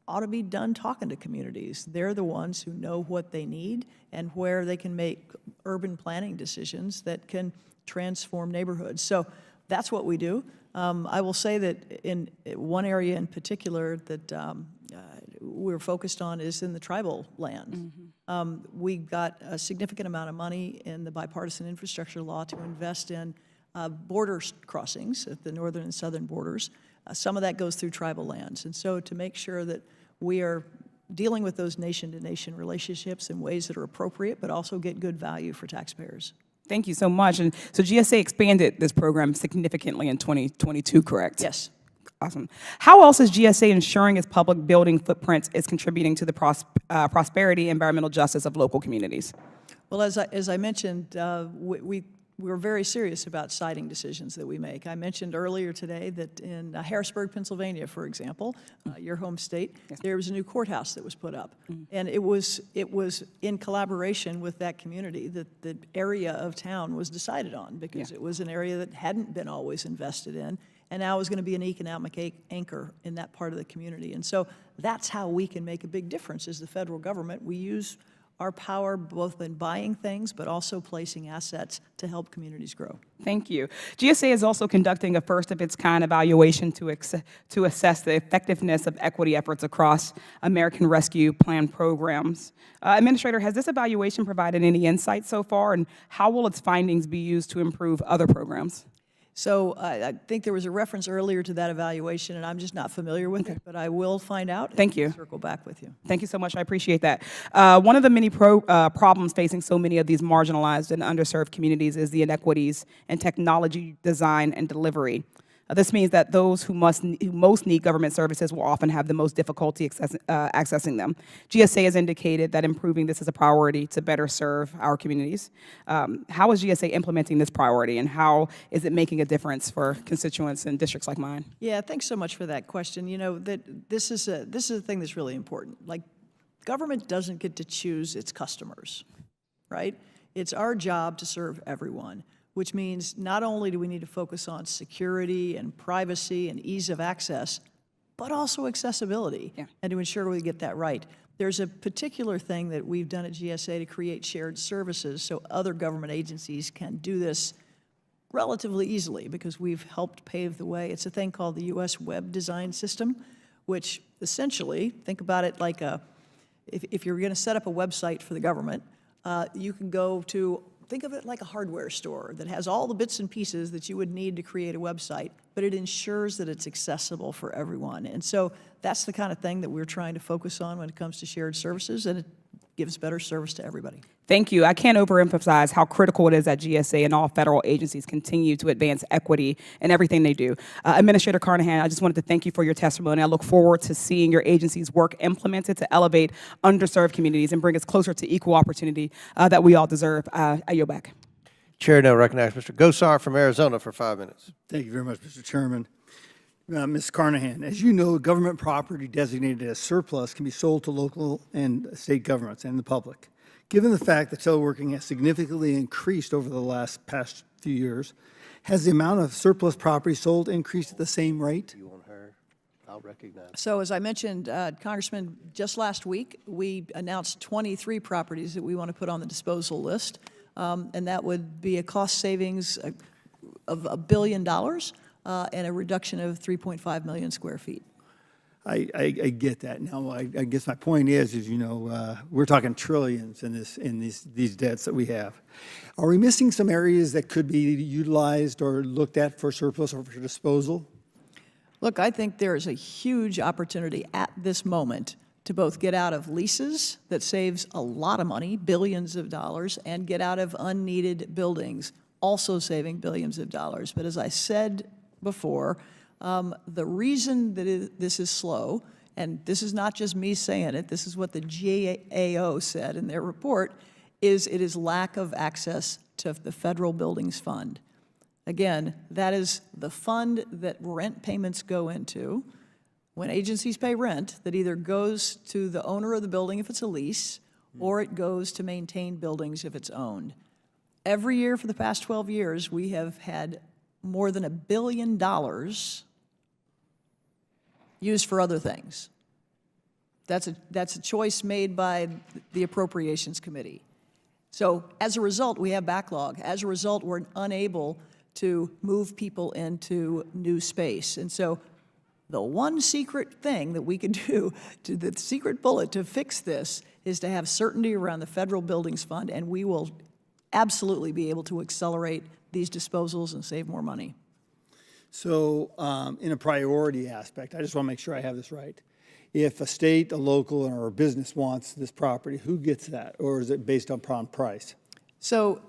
ought to be done talking to communities. They're the ones who know what they need and where they can make urban planning decisions that can transform neighborhoods. So that's what we do. I will say that in one area in particular that we're focused on is in the tribal land. We got a significant amount of money in the bipartisan infrastructure law to invest in border crossings at the northern and southern borders. Some of that goes through tribal lands. And so to make sure that we are dealing with those nation-to-nation relationships in ways that are appropriate, but also get good value for taxpayers. Thank you so much. And so GSA expanded this program significantly in 2022, correct? Yes. Awesome. How else is GSA ensuring its public building footprint is contributing to the prosperity and environmental justice of local communities? Well, as I mentioned, we're very serious about citing decisions that we make. I mentioned earlier today that in Harrisburg, Pennsylvania, for example, your home state, there was a new courthouse that was put up. And it was in collaboration with that community that the area of town was decided on, because it was an area that hadn't been always invested in, and now is going to be an economic anchor in that part of the community. And so that's how we can make a big difference as the federal government. We use our power both in buying things, but also placing assets to help communities grow. Thank you. GSA is also conducting a first-of-its-kind evaluation to assess the effectiveness of equity efforts across American Rescue Plan programs. Administrator, has this evaluation provided any insight so far, and how will its findings be used to improve other programs? So I think there was a reference earlier to that evaluation, and I'm just not familiar with it, but I will find out. Thank you. And circle back with you. Thank you so much. I appreciate that. One of the many problems facing so many of these marginalized and underserved communities is the inequities in technology design and delivery. This means that those who most need government services will often have the most difficulty accessing them. GSA has indicated that improving this is a priority to better serve our communities. How is GSA implementing this priority, and how is it making a difference for constituents in districts like mine? Yeah, thanks so much for that question. You know, this is a thing that's really important. Like, government doesn't get to choose its customers, right? It's our job to serve everyone, which means not only do we need to focus on security and privacy and ease of access, but also accessibility, and to ensure we get that right. There's a particular thing that we've done at GSA to create shared services so other government agencies can do this relatively easily, because we've helped pave the way. It's a thing called the U.S. Web Design System, which essentially, think about it like if you're going to set up a website for the government, you can go to, think of it like a hardware store that has all the bits and pieces that you would need to create a website, but it ensures that it's accessible for everyone. And so that's the kind of thing that we're trying to focus on when it comes to shared services, and it gives better service to everybody. Thank you. I can't overemphasize how critical it is that GSA and all federal agencies continue to advance equity in everything they do. Administrator Carnahan, I just wanted to thank you for your testimony. I look forward to seeing your agency's work implemented to elevate underserved communities and bring us closer to equal opportunity that we all deserve. I yield back. Chair now recognizes Mr. Gosar from Arizona for 5 minutes. Thank you very much, Mr. Chairman. Ms. Carnahan, as you know, government property designated as surplus can be sold to local and state governments and the public. Given the fact that teleworking has significantly increased over the past few years, has the amount of surplus property sold increased at the same rate? You want her? I'll recognize. So as I mentioned, Congressman, just last week, we announced 23 properties that we want to put on the disposal list, and that would be a cost savings of $1 billion and a reduction of 3.5 million square feet. I get that. Now, I guess my point is you know, we're talking trillions in these debts that we have. Are we missing some areas that could be utilized or looked at for surplus or for disposal? Look, I think there is a huge opportunity at this moment to both get out of leases that saves a lot of money, billions of dollars, and get out of unneeded buildings, also saving billions of dollars. But as I said before, the reason that this is slow, and this is not just me saying it, this is what the GAO said in their report, is it is lack of access to the Federal Buildings Fund. Again, that is the fund that rent payments go into. When agencies pay rent, that either goes to the owner of the building if it's a lease, or it goes to maintain buildings if it's owned. Every year for the past 12 years, we have had more than $1 billion used for other things. That's a choice made by the Appropriations Committee. So as a result, we have backlog. As a result, we're unable to move people into new space. And so the one secret thing that we can do, the secret bullet to fix this, is to have certainty around the Federal Buildings Fund, and we will absolutely be able to accelerate these disposals and save more money. So in a priority aspect, I just want to make sure I have this right. If a state, a local, or a business wants this property, who gets that? Or is it based upon price? So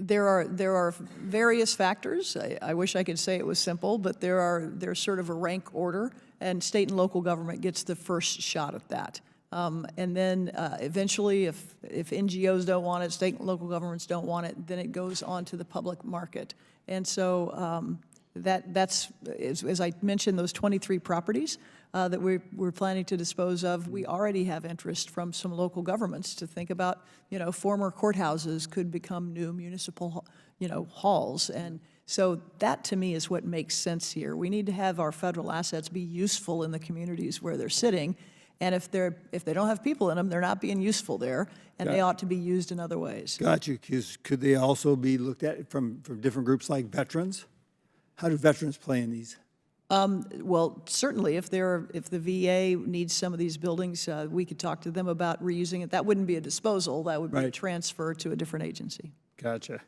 there are various factors. I wish I could say it was simple, but there's sort of a rank order, and state and local government gets the first shot at that. And then eventually, if NGOs don't want it, state and local governments don't want it, then it goes on to the public market. And so that's, as I mentioned, those 23 properties that we're planning to dispose of, we already have interest from some local governments to think about, you know, former courthouses could become new municipal, you know, halls. And so that, to me, is what makes sense here. We need to have our federal assets be useful in the communities where they're sitting. And if they don't have people in them, they're not being useful there, and they ought to be used in other ways. Got you. Could they also be looked at from different groups like veterans? How do veterans play in these? Well, certainly, if the VA needs some of these buildings, we could talk to them about reusing it. That wouldn't be a disposal. That would be a transfer to a different agency. Gotcha.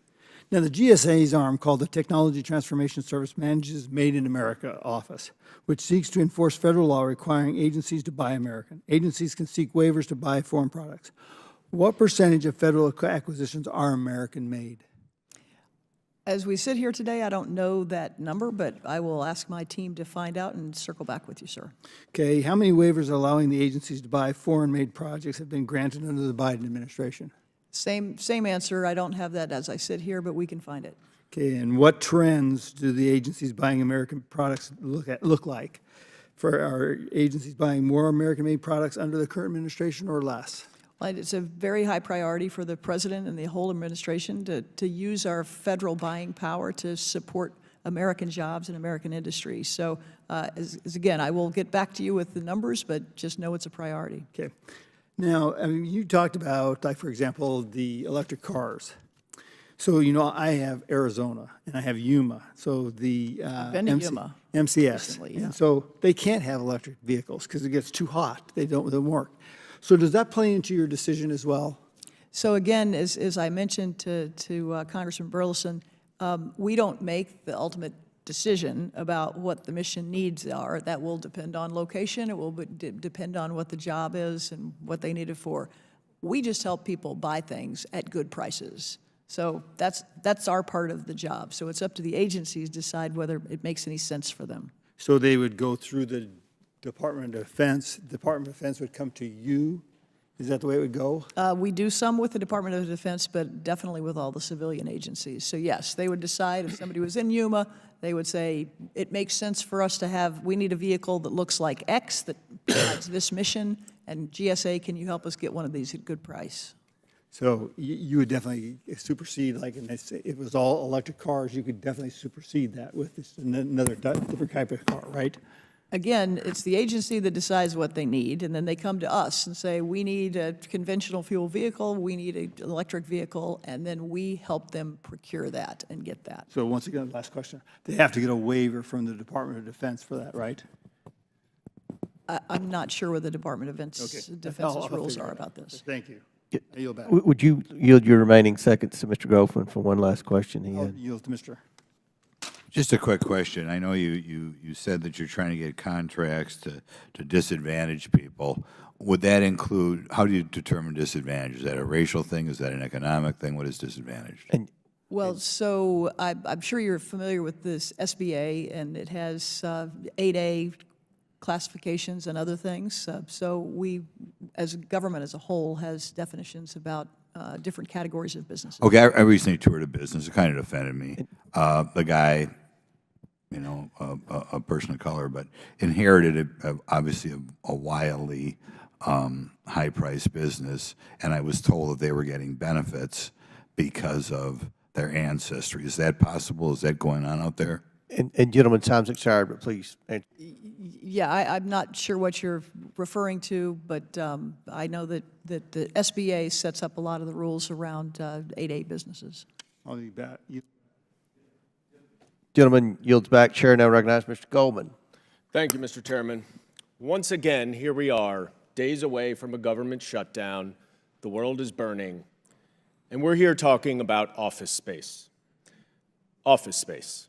Now, the GSA's arm, called the Technology Transformation Service, manages Made in America Office, which seeks to enforce federal law requiring agencies to buy American. Agencies can seek waivers to buy foreign products. What percentage of federal acquisitions are American-made? As we sit here today, I don't know that number, but I will ask my team to find out and circle back with you, sir. Okay, how many waivers allowing the agencies to buy foreign-made projects have been granted under the Biden administration? Same answer. I don't have that as I sit here, but we can find it. Okay, and what trends do the agencies buying American products look like? For our agencies buying more American-made products under the current administration or less? Well, it's a very high priority for the president and the whole administration to use our federal buying power to support American jobs and American industry. So, again, I will get back to you with the numbers, but just know it's a priority. Okay. Now, I mean, you talked about, like, for example, the electric cars. So, you know, I have Arizona and I have Yuma. So the Been to Yuma MCS. recently, yeah. And so they can't have electric vehicles because it gets too hot. They don't work. So does that play into your decision as well? So again, as I mentioned to Congressman Burleson, we don't make the ultimate decision about what the mission needs are. That will depend on location. It will depend on what the job is and what they need it for. We just help people buy things at good prices. So that's our part of the job. So it's up to the agencies to decide whether it makes any sense for them. So they would go through the Department of Defense. Department of Defense would come to you? Is that the way it would go? We do some with the Department of Defense, but definitely with all the civilian agencies. So yes, they would decide if somebody was in Yuma, they would say, it makes sense for us to have, we need a vehicle that looks like X, that provides this mission, and GSA, can you help us get one of these at good price? So you would definitely supersede, like, if it was all electric cars, you could definitely supersede that with this, another different type of car, right? Again, it's the agency that decides what they need, and then they come to us and say, we need a conventional fuel vehicle, we need an electric vehicle, and then we help them procure that and get that. So once again, last question. They have to get a waiver from the Department of Defense for that, right? I'm not sure what the Department of Defense's rules figure are it out. about this. Thank you. I yield back. Would you yield your remaining seconds to Mr. Groffman for one last question he I'll had? yield to Mr. Just a quick question. I know you said that you're trying to get contracts to disadvantage people. Would that include, how do you determine disadvantage? Is that a racial thing? Is that an economic thing? What is disadvantage? Well, so I'm sure you're familiar with this SBA, and it has 8A classifications and other things. So we, as a government as a whole, has definitions about different categories of businesses. Okay, I recently toured a business. It kind of offended me. The guy, you know, a person of color, but inherited obviously a wildly high-priced business, and I was told that they were getting benefits because of their ancestry. Is that possible? Is that going on out there? And gentlemen, time's expired, but please. Yeah, I'm not sure what you're referring to, but I know that the SBA sets up a lot of the rules around 8A businesses. I'll be back. Gentleman yields back. Chair now recognizes Mr. Goldman. Thank you, Mr. Chairman. Once again, here we are, days away from a government shutdown. The world is burning. And we're here talking about office space. Office space.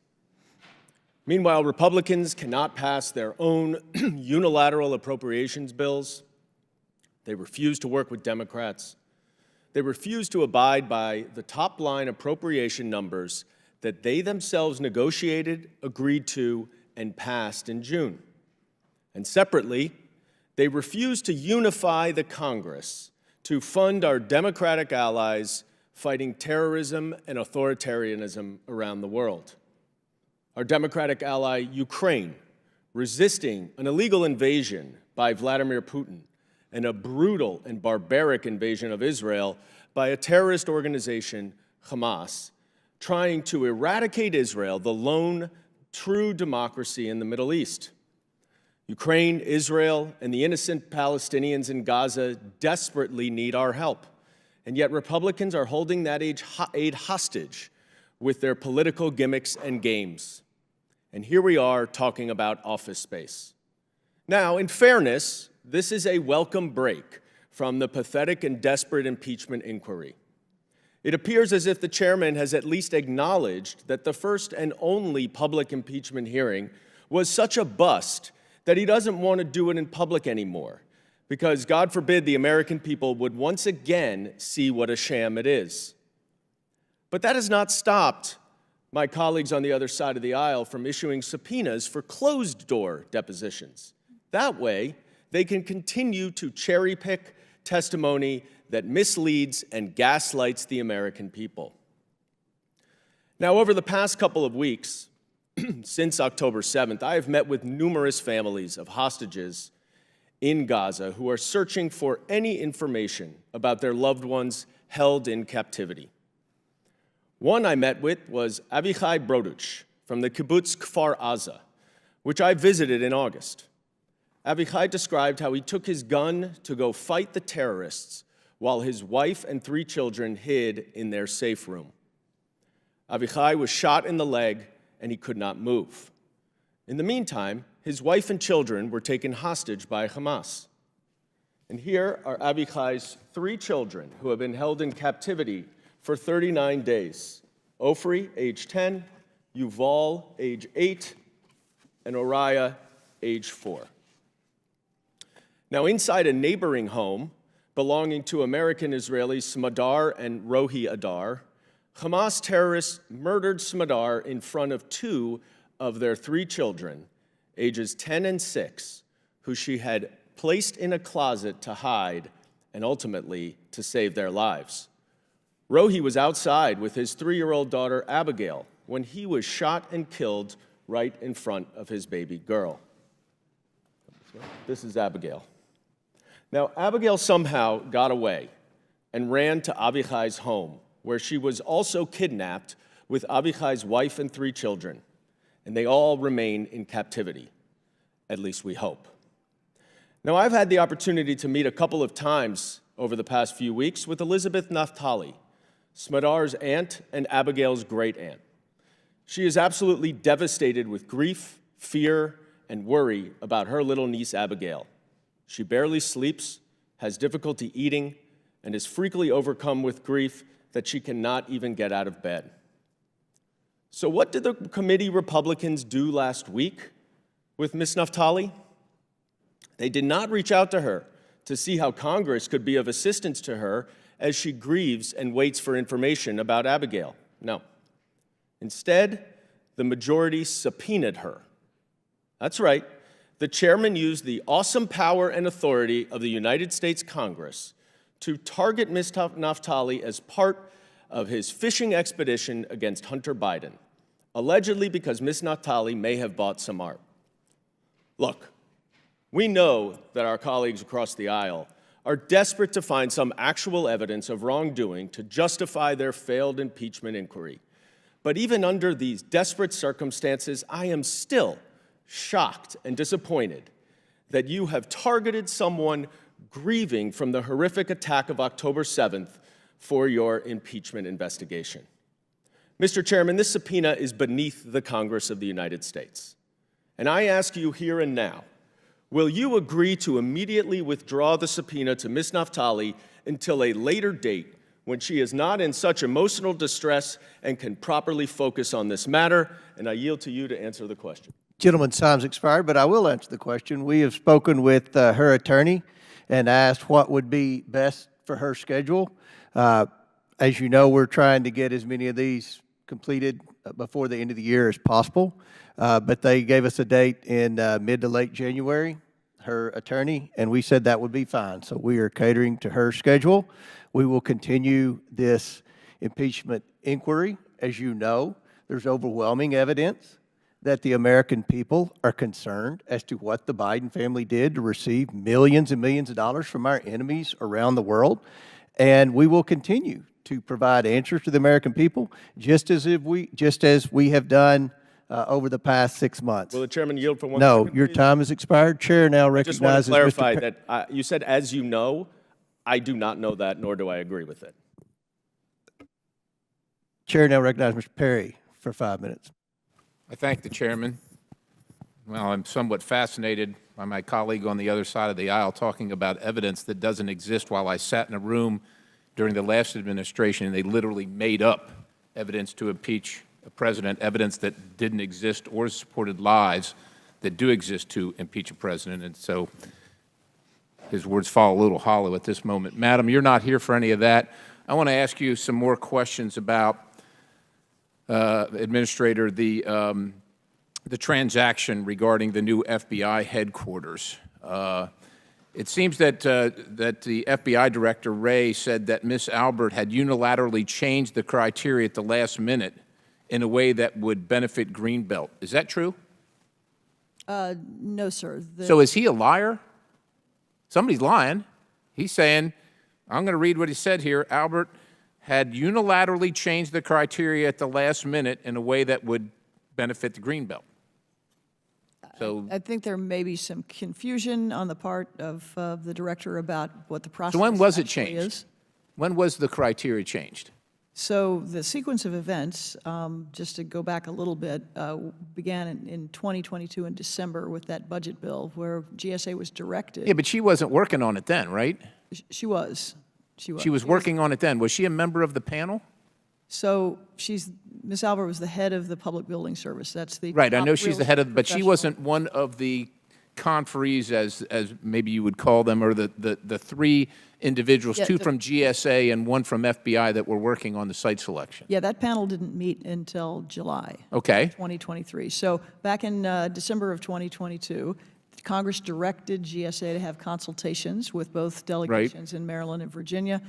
Meanwhile, Republicans cannot pass their own unilateral appropriations bills. They refuse to work with Democrats. They refuse to abide by the top-line appropriation numbers that they themselves negotiated, agreed to, and passed in June. And separately, they refuse to unify the Congress to fund our Democratic allies fighting terrorism and authoritarianism around the world. Our Democratic ally, Ukraine, resisting an illegal invasion by Vladimir Putin and a brutal and barbaric invasion of Israel by a terrorist organization, Hamas, trying to eradicate Israel, the lone true democracy in the Middle East. Ukraine, Israel, and the innocent Palestinians in Gaza desperately need our help. And yet Republicans are holding that aid hostage with their political gimmicks and games. And here we are talking about office space. Now, in fairness, this is a welcome break from the pathetic and desperate impeachment inquiry. It appears as if the chairman has at least acknowledged that the first and only public impeachment hearing was such a bust that he doesn't want to do it in public anymore, because God forbid the American people would once again see what a sham it is. But that has not stopped my colleagues on the other side of the aisle from issuing subpoenas for closed-door depositions. That way, they can continue to cherry-pick testimony that misleads and gaslights the American people. Now, over the past couple of weeks, since October 7th, I have met with numerous families of hostages in Gaza who are searching for any information about their loved ones held in captivity. One I met with was Avichai Broduch from the kibbutz Kfar Aza, which I visited in August. Avichai described how he took his gun to go fight the terrorists while his wife and 3 children hid in their safe room. Avichai was shot in the leg and he could not move. In the meantime, his wife and children were taken hostage by Hamas. And here are Avichai's 3 children who have been held in captivity for 39 days. Ofri, age 10, Yuval, age 8, and Oriah, age 4. Now, inside a neighboring home, belonging to American Israelis Smadar and Rohi Adar, Hamas terrorists murdered Smadar in front of 2 of their 3 children, ages 10 and 6, who she had placed in a closet to hide and ultimately to save their lives. Rohi was outside with his 3-year-old daughter Abigail when he was shot and killed right in front of his baby girl. This is Abigail. Now, Abigail somehow got away and ran to Avichai's home, where she was also kidnapped with Avichai's wife and 3 children, and they all remain in captivity, at least we hope. Now, I've had the opportunity to meet a couple of times over the past few weeks with Elizabeth Naftali, Smadar's aunt and Abigail's great-aunt. She is absolutely devastated with grief, fear, and worry about her little niece Abigail. She barely sleeps, has difficulty eating, and is frequently overcome with grief that she cannot even get out of bed. So what did the committee Republicans do last week with Ms. Naftali? They did not reach out to her to see how Congress could be of assistance to her as she grieves and waits for information about Abigail. No. Instead, the majority subpoenaed her. That's right. The chairman used the awesome power and authority of the United States Congress to target Ms. Naftali as part of his fishing expedition against Hunter Biden, allegedly because Ms. Naftali may have bought some art. Look, we know that our colleagues across the aisle are desperate to find some actual evidence of wrongdoing to justify their failed impeachment inquiry. But even under these desperate circumstances, I am still shocked and disappointed that you have targeted someone grieving from the horrific attack of October 7th for your impeachment investigation. Mr. Chairman, this subpoena is beneath the Congress of the United States. And I ask you here and now, will you agree to immediately withdraw the subpoena to Ms. Naftali until a later date when she is not in such emotional distress and can properly focus on this matter? And I yield to you to answer the question. Gentleman's time's expired, but I will answer the question. We have spoken with her attorney and asked what would be best for her schedule. As you know, we're trying to get as many of these completed before the end of the year as possible, but they gave us a date in mid to late January, her attorney, and we said that would be fine. So we are catering to her schedule. We will continue this impeachment inquiry. As you know, there's overwhelming evidence that the American people are concerned as to what the Biden family did to receive millions and millions of dollars from our enemies around the world. And we will continue to provide answers to the American people, just as we have done over the past 6 months. Will the chairman yield for 1 No, second, your please? time has expired. Chair now I just want recognizes to clarify Mr. that you said, as you know. I do not know that, nor do I agree with it. Chair now recognizes Mr. Perry for 5 minutes. I thank the chairman. Well, I'm somewhat fascinated by my colleague on the other side of the aisle talking about evidence that doesn't exist, while I sat in a room during the last administration and they literally made up evidence to impeach a president, evidence that didn't exist or supported lies that do exist to impeach a president. And so his words fall a little hollow at this moment. Madam, you're not here for any of that. I want to ask you some more questions about, Administrator, the transaction regarding the new FBI headquarters. It seems that the FBI Director, Wray, said that Ms. Albert had unilaterally changed the criteria at the last minute in a way that would benefit Greenbelt. Is that true? No, sir. So is he a liar? Somebody's lying. He's saying, I'm going to read what he said here. Albert had unilaterally changed the criteria at the last minute in a way that would benefit the Greenbelt. So I think there may be some confusion on the part of the director about what the process when was it actually changed? is. When was the criteria changed? So the sequence of events, just to go back a little bit, began in 2022 in December with that budget bill where GSA was directed. Yeah, but she wasn't working on it then, right? She was. She was. She was working on it then. Was she a member of the panel? So Ms. Albert was the head of the Public Building Service. That's the Right, I top know she's the head of, but she professional. wasn't one of the conferees, as maybe you would call them, or the three individuals, Yeah, two from GSA and one from FBI that were working on the site selection? Yeah, that panel didn't meet until July. Okay. 2023. So back in December of 2022, Congress directed GSA to have consultations with both delegations in Maryland and Virginia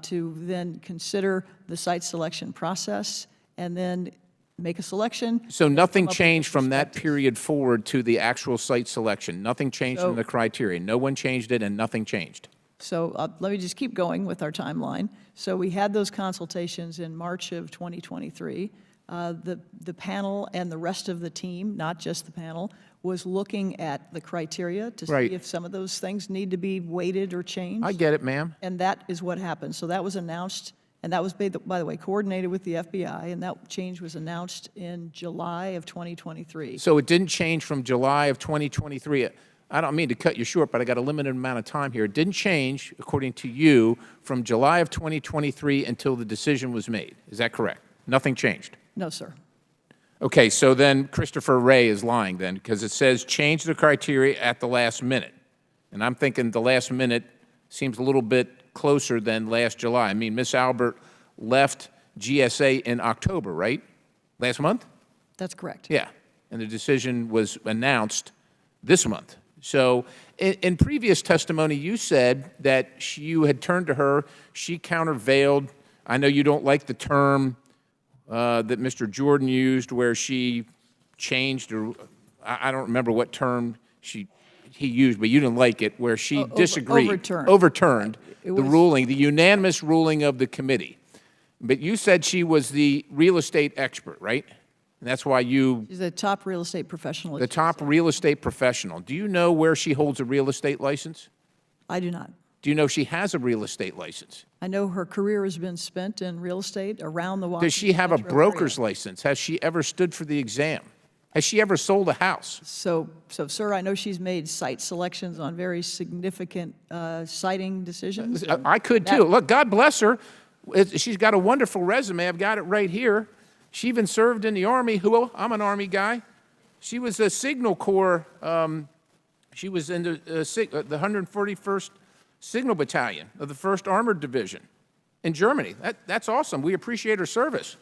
to then consider the site selection process and then make a selection. So nothing come up with changed from that perspectives. period forward to the actual site selection? Nothing changed from the criteria? No one changed it and nothing changed? So let me just keep going with our timeline. So we had those consultations in March of 2023. The panel and the rest of the team, not just the panel, was looking at the criteria to Right. see if some of those things need to be weighted or changed. I get it, ma'am. And that is what happened. So that was announced, and that was, by the way, coordinated with the FBI, and that change was announced in July of 2023. So it didn't change from July of 2023. I don't mean to cut you short, but I got a limited amount of time here. It didn't change, according to you, from July of 2023 until the decision was made. Is that correct? Nothing changed? No, sir. Okay, so then Christopher Wray is lying then, because it says change the criteria at the last minute. And I'm thinking the last minute seems a little bit closer than last July. I mean, Ms. Albert left GSA in October, right? Last month? That's correct. Yeah, and the decision was announced this month. So in previous testimony, you said that you had turned to her, she countervailed. I know you don't like the term that Mr. Jordan used where she changed, or I don't remember what term he used, but you didn't like it, where she disagreed. Overturned the ruling, the unanimous ruling of the committee. But you said she was the real estate expert, right? And that's why you... She's a top real estate professional. The top real estate professional. Do you know where she holds a real estate license? I do not. Do you know she has a real estate license? I know her career has been spent in real estate around the Washington Does she have a metro broker's area. license? Has she ever stood for the exam? Has she ever sold a house? So, sir, I know she's made site selections on very significant siting decisions. I could too. Look, God bless her. She's got a wonderful resume. I've got it right here. She even served in the Army. I'm an Army guy. She was a Signal Corps. She was in the 141st Signal Battalion of the 1st Armored Division in Germany. That's awesome. We appreciate her service.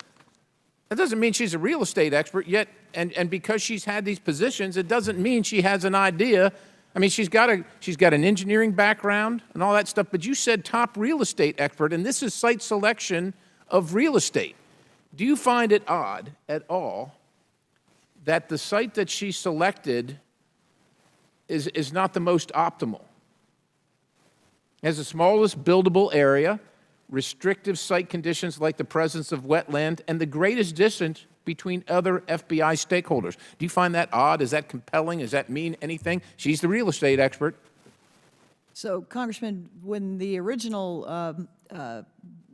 That doesn't mean she's a real estate expert yet, and because she's had these positions, it doesn't mean she has an idea. I mean, she's got an engineering background and all that stuff, but you said top real estate expert, and this is site selection of real estate. Do you find it odd at all that the site that she selected is not the most optimal? It has the smallest buildable area, restrictive site conditions like the presence of wetland, and the greatest distance between other FBI stakeholders. Do you find that odd? Is that compelling? Does that mean anything? She's the real estate expert. So, Congressman, when the original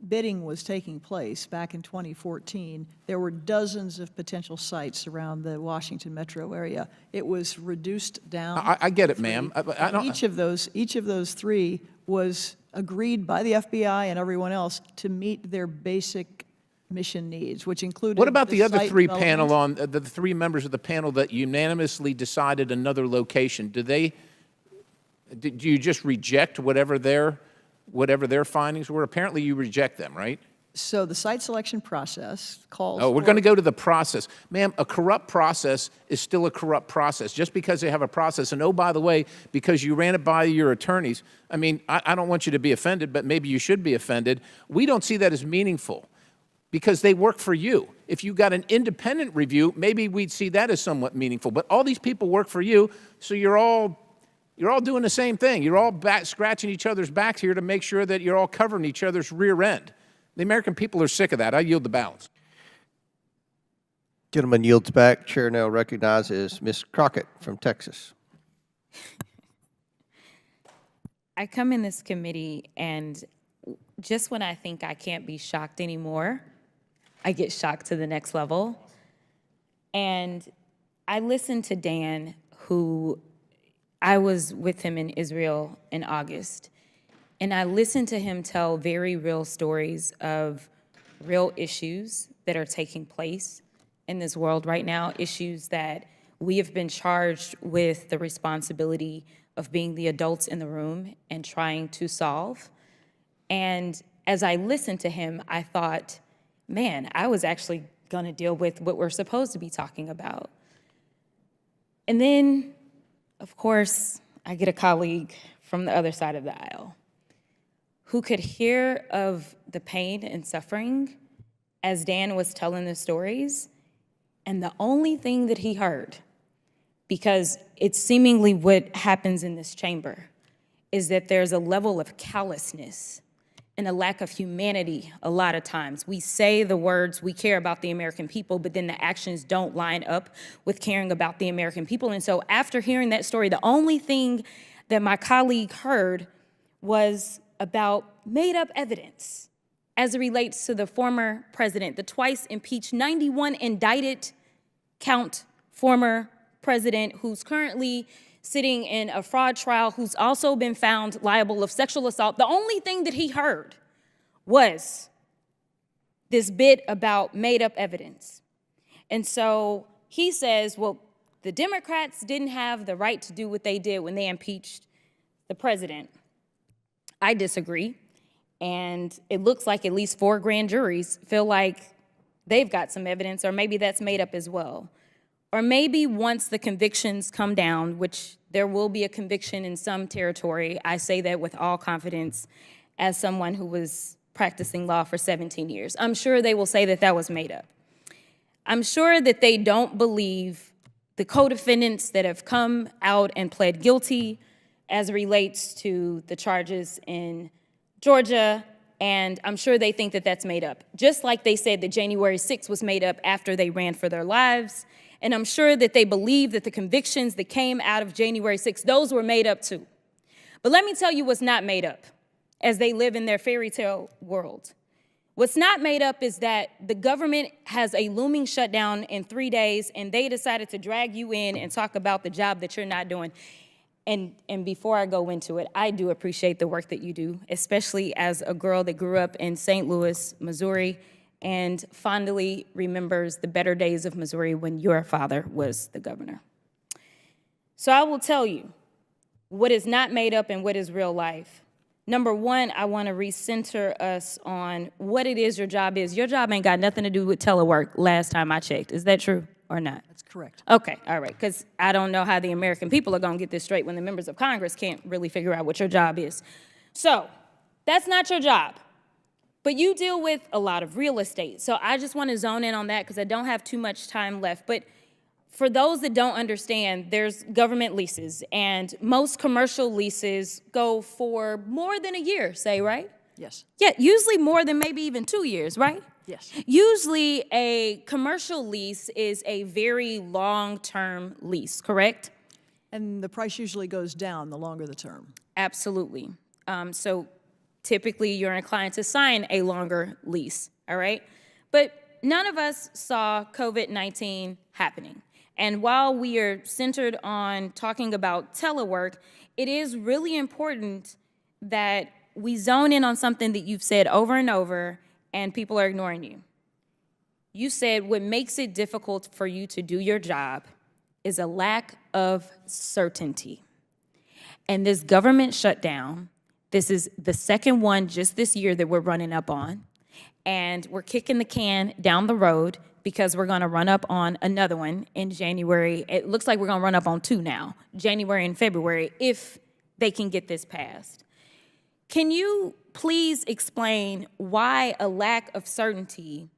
bidding was taking place back in 2014, there were dozens of potential sites around the Washington metro area. It was reduced down. I get it, ma'am. Each of those three was agreed by the FBI and everyone else to meet their basic mission needs, which included. What about the other site three development. the three members of the panel that unanimously decided another location? Do you just reject whatever their findings were? Apparently you reject them, right? So the site selection process calls. Oh, we're going to go to the process. Ma'am, a corrupt process is still a corrupt process. Just because they have a process, and oh, by the way, because you ran it by your attorneys, I mean, I don't want you to be offended, but maybe you should be offended. We don't see that as meaningful because they work for you. If you got an independent review, maybe we'd see that as somewhat meaningful. But all these people work for you, so you're all doing the same thing. You're all scratching each other's backs here to make sure that you're all covering each other's rear end. The American people are sick of that. I yield the balance. Gentleman yields back. Chair now recognizes Ms. Crockett from Texas. I come in this committee, and just when I think I can't be shocked anymore, I get shocked to the next level. And I listened to Dan, who I was with him in Israel in August. And I listened to him tell very real stories of real issues that are taking place in this world right now, issues that we have been charged with the responsibility of being the adults in the room and trying to solve. And as I listened to him, I thought, man, I was actually going to deal with what we're supposed to be talking about. And then, of course, I get a colleague from the other side of the aisle who could hear of the pain and suffering as Dan was telling the stories, and the only thing that he heard, because it's seemingly what happens in this chamber, is that there's a level of callousness and a lack of humanity a lot of times. We say the words, we care about the American people, but then the actions don't line up with caring about the American people. And so after hearing that story, the only thing that my colleague heard was about made-up evidence as it relates to the former president, the twice impeached, 91 indicted count former president who's currently sitting in a fraud trial, who's also been found liable of sexual assault. The only thing that he heard was this bit about made-up evidence. And so he says, well, the Democrats didn't have the right to do what they did when they impeached the president. I disagree. And it looks like at least 4 grand juries feel like they've got some evidence, or maybe that's made up as well. Or maybe once the convictions come down, which there will be a conviction in some territory, I say that with all confidence as someone who was practicing law for 17 years. I'm sure they will say that that was made up. I'm sure that they don't believe the co-defendants that have come out and pled guilty as it relates to the charges in Georgia, and I'm sure they think that that's made up. Just like they said that January 6th was made up after they ran for their lives, and I'm sure that they believe that the convictions that came out of January 6th, those were made up too. But let me tell you what's not made up as they live in their fairy tale world. What's not made up is that the government has a looming shutdown in 3 days, and they decided to drag you in and talk about the job that you're not doing. And before I go into it, I do appreciate the work that you do, especially as a girl that grew up in St. Louis, Missouri, and fondly remembers the better days of Missouri when your father was the governor. So I will tell you what is not made up and what is real life. Number one, I want to recenter us on what it is your job is. Your job ain't got nothing to do with telework last time I checked. Is that true or not? That's correct. Okay, all right, because I don't know how the American people are going to get this straight when the members of Congress can't really figure out what your job is. So that's not your job. But you deal with a lot of real estate. So I just want to zone in on that because I don't have too much time left. But for those that don't understand, there's government leases, and most commercial leases go for more than a year, say, right? Yes. Yeah, usually more than maybe even 2 years, right? Yes. Usually a commercial lease is a very long-term lease, correct? And the price usually goes down the longer the term. Absolutely. So typically you're inclined to sign a longer lease, all right? But none of us saw COVID-19 happening. And while we are centered on talking about telework, it is really important that we zone in on something that you've said over and over and people are ignoring you. You said what makes it difficult for you to do your job is a lack of certainty. And this government shutdown, this is the second one just this year that we're running up on, and we're kicking the can down the road because we're gonna run up on another one in January. It looks like we're gonna run up on 2 now, January and February, if they can get this passed. Can you please explain why a lack of certainty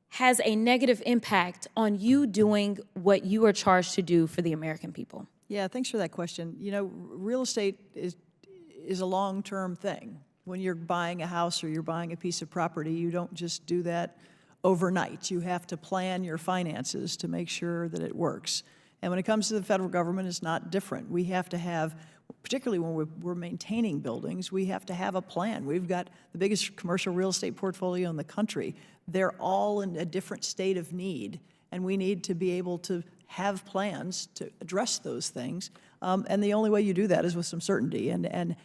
has a negative impact on you doing what you are charged to do for the American people? Yeah, thanks for that question. You know, real estate is a long-term thing. When you're buying a house or you're buying a piece of property, you don't just do that overnight. You have to plan your finances to make sure that it works. And when it comes to the federal government, it's not different. We have to have, particularly when we're maintaining buildings, we have to have a plan. We've got the biggest commercial real estate portfolio in the country. They're all in a different state of need, and we need to be able to have plans to address those things. And the only way you do that is with some certainty. And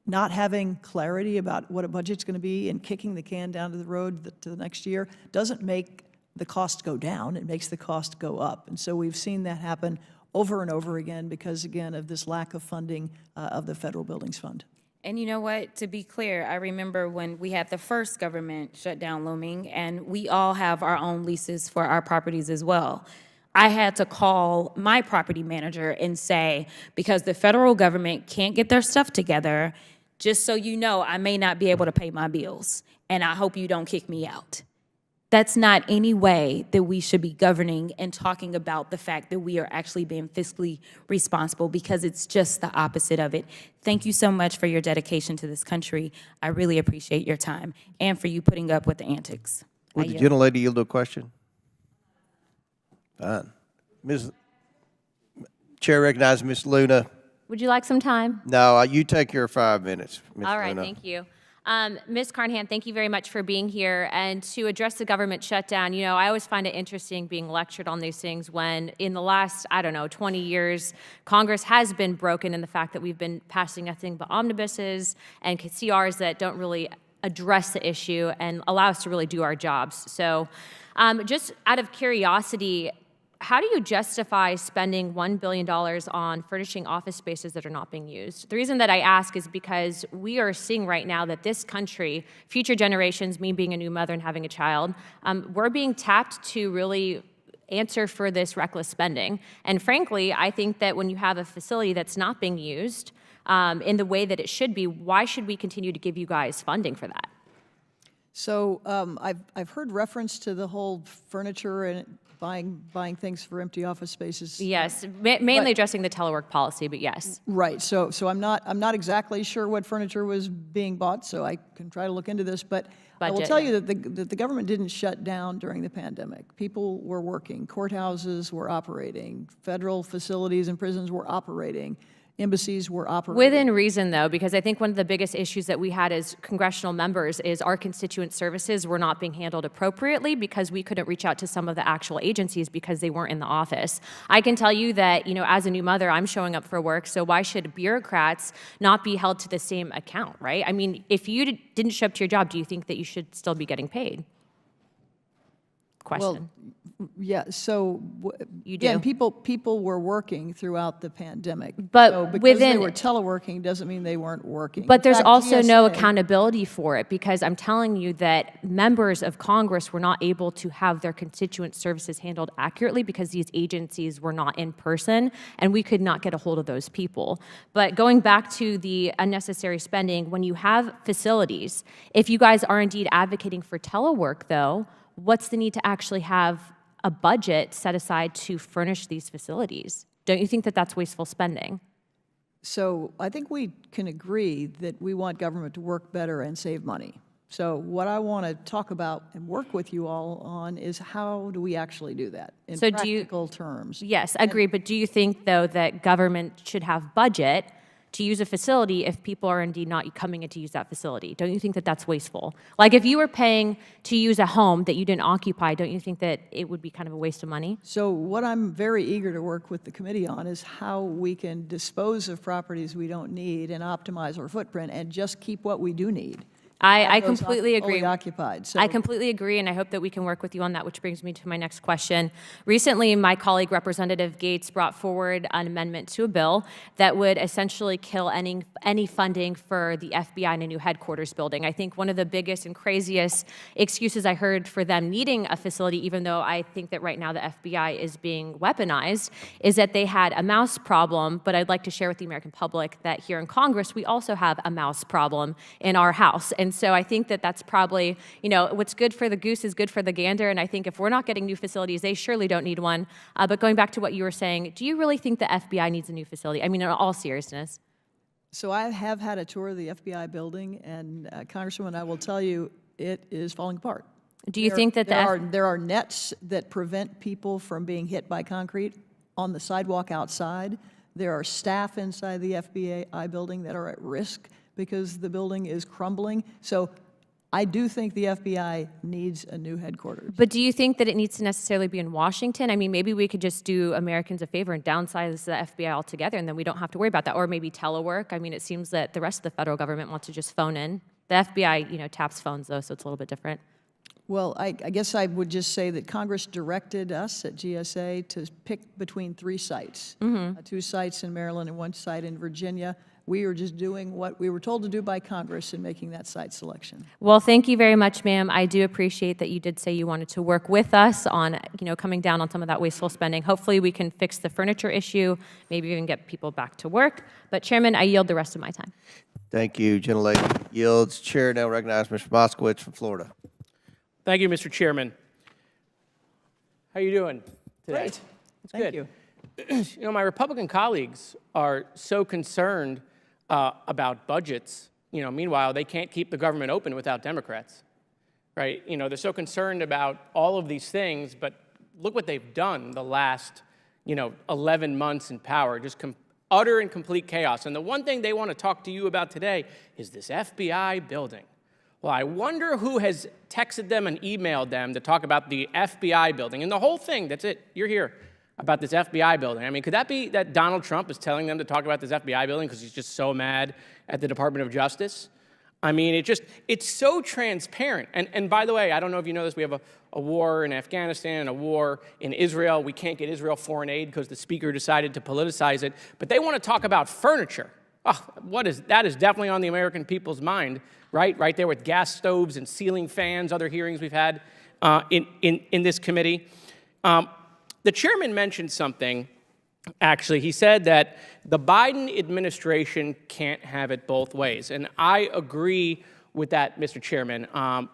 not having clarity about what a budget's going to be and kicking the can down to the road to the next year doesn't make the cost go down, it makes the cost go up. And so we've seen that happen over and over again because, again, of this lack of funding of the Federal Buildings Fund. And you know what? To be clear, I remember when we had the first government shutdown looming, and we all have our own leases for our properties as well. I had to call my property manager and say, because the federal government can't get their stuff together, just so you know, I may not be able to pay my bills, and I hope you don't kick me out. That's not any way that we should be governing and talking about the fact that we are actually being fiscally responsible, because it's just the opposite of it. Thank you so much for your dedication to this country. I really appreciate your time and for you putting up with the antics. Would the gentlelady yield to a question? Fine. Chair recognizes Ms. Luna. Would you like some time? No, you take your 5 minutes, Ms. All right, Luna. thank you. Ms. Carnahan, thank you very much for being here. And to address the government shutdown, you know, I always find it interesting being lectured on these things when in the last, 20 years, Congress has been broken in the fact that we've been passing nothing but omnibuses and CRs that don't really address the issue and allow us to really do our jobs. So just out of curiosity, how do you justify spending $1 billion on furnishing office spaces that are not being used? The reason that I ask is because we are seeing right now that this country, future generations, me being a new mother and having a child, we're being tapped to really answer for this reckless spending. And frankly, I think that when you have a facility that's not being used in the way that it should be, why should we continue to give you guys funding for that? So I've heard reference to the whole furniture and buying things for empty office spaces. Yes, mainly addressing the telework policy, but yes. Right. So I'm not exactly sure what furniture was being bought, so I can try to look into this. But I will tell you that the government didn't shut down during the pandemic. People were working. Courthouses were operating. Federal facilities and prisons were operating. Embassies were operating. Within reason, though, because I think one of the biggest issues that we had as congressional members is our constituent services were not being handled appropriately because we couldn't reach out to some of the actual agencies because they weren't in the office. I can tell you that, you know, as a new mother, I'm showing up for work, so why should bureaucrats not be held to the same account, right? I mean, if you didn't show up to your job, do you think that you should still be getting paid? Question. Well, yeah, so again, people were working throughout the pandemic. But so because within they were teleworking doesn't mean they weren't working. But In there's fact, also no GSA accountability for it, because I'm telling you that members of Congress were not able to have their constituent services handled accurately because these agencies were not in person, and we could not get a hold of those people. But going back to the unnecessary spending, when you have facilities, if you guys are indeed advocating for telework, though, what's the need to actually have a budget set aside to furnish these facilities? Don't you think that that's wasteful spending? So I think we can agree that we want government to work better and save money. So what I want to talk about and work with you all on is how do we actually do that in practical terms? Yes, agree. But do you think, though, that government should have budget to use a facility if people are indeed not coming in to use that facility? Don't you think that that's wasteful? Like if you were paying to use a home that you didn't occupy, don't you think that it would be kind of a waste of money? So what I'm very eager to work with the committee on is how we can dispose of properties we don't need and optimize our footprint and just keep what we do need. I completely agree. Fully occupied. So I completely agree, and I hope that we can work with you on that, which brings me to my next question. Recently, my colleague, Representative Gates, brought forward an amendment to a bill that would essentially kill any funding for the FBI in a new headquarters building. I think one of the biggest and craziest excuses I heard for them needing a facility, even though I think that right now the FBI is being weaponized, is that they had a mouse problem. But I'd like to share with the American public that here in Congress, we also have a mouse problem in our House. And so I think that that's probably, you know, what's good for the goose is good for the gander. And I think if we're not getting new facilities, they surely don't need one. But going back to what you were saying, do you really think the FBI needs a new facility? I mean, in all seriousness. So I have had a tour of the FBI building, and Congresswoman, I will tell you, it is falling apart. Do you think that there are nets that prevent people from being hit by concrete on the sidewalk outside? There are staff inside the FBI building that are at risk because the building is crumbling. So I do think the FBI needs a new headquarters. But do you think that it needs to necessarily be in Washington? I mean, maybe we could just do Americans a favor and downsize the FBI altogether, and then we don't have to worry about that. Or maybe telework. I mean, it seems that the rest of the federal government wants to just phone in. The FBI, you know, taps phones, though, so it's a little bit different. Well, I guess I would just say that Congress directed us at GSA to pick between 3 sites. 2 sites in Maryland and 1 site in Virginia. We are just doing what we were told to do by Congress in making that site selection. Well, thank you very much, ma'am. I do appreciate that you did say you wanted to work with us on, coming down on some of that wasteful spending. Hopefully, we can fix the furniture issue, maybe even get people back to work. But Chairman, I yield the rest of my time. Thank you, gentlelady. Yields. Chair now recognizes Mr. Moskowitz from Florida. Thank you, Mr. Chairman. How are you doing today? Great. It's Thank good. My Republican colleagues are so concerned about budgets. Meanwhile, they can't keep the government open without Democrats, right? They're so concerned about all of these things, but look what they've done the last, 11 months in power, just utter and complete chaos. And the one thing they want to talk to you about today is this FBI building. Well, I wonder who has texted them and emailed them to talk about the FBI building. And the whole thing, that's it, you're here, about this FBI building. I mean, could that be that Donald Trump is telling them to talk about this FBI building because he's just so mad at the Department of Justice? I mean, it's so transparent. And by the way, I don't know if you know this, we have a war in Afghanistan and a war in Israel. We can't get Israel foreign aid because the speaker decided to politicize it. But they want to talk about furniture. Oh, that is definitely on the American people's mind, right? Right there with gas stoves and ceiling fans, other hearings we've had in this committee. The chairman mentioned something, actually. He said that the Biden administration can't have it both ways. And I agree with that, Mr. Chairman,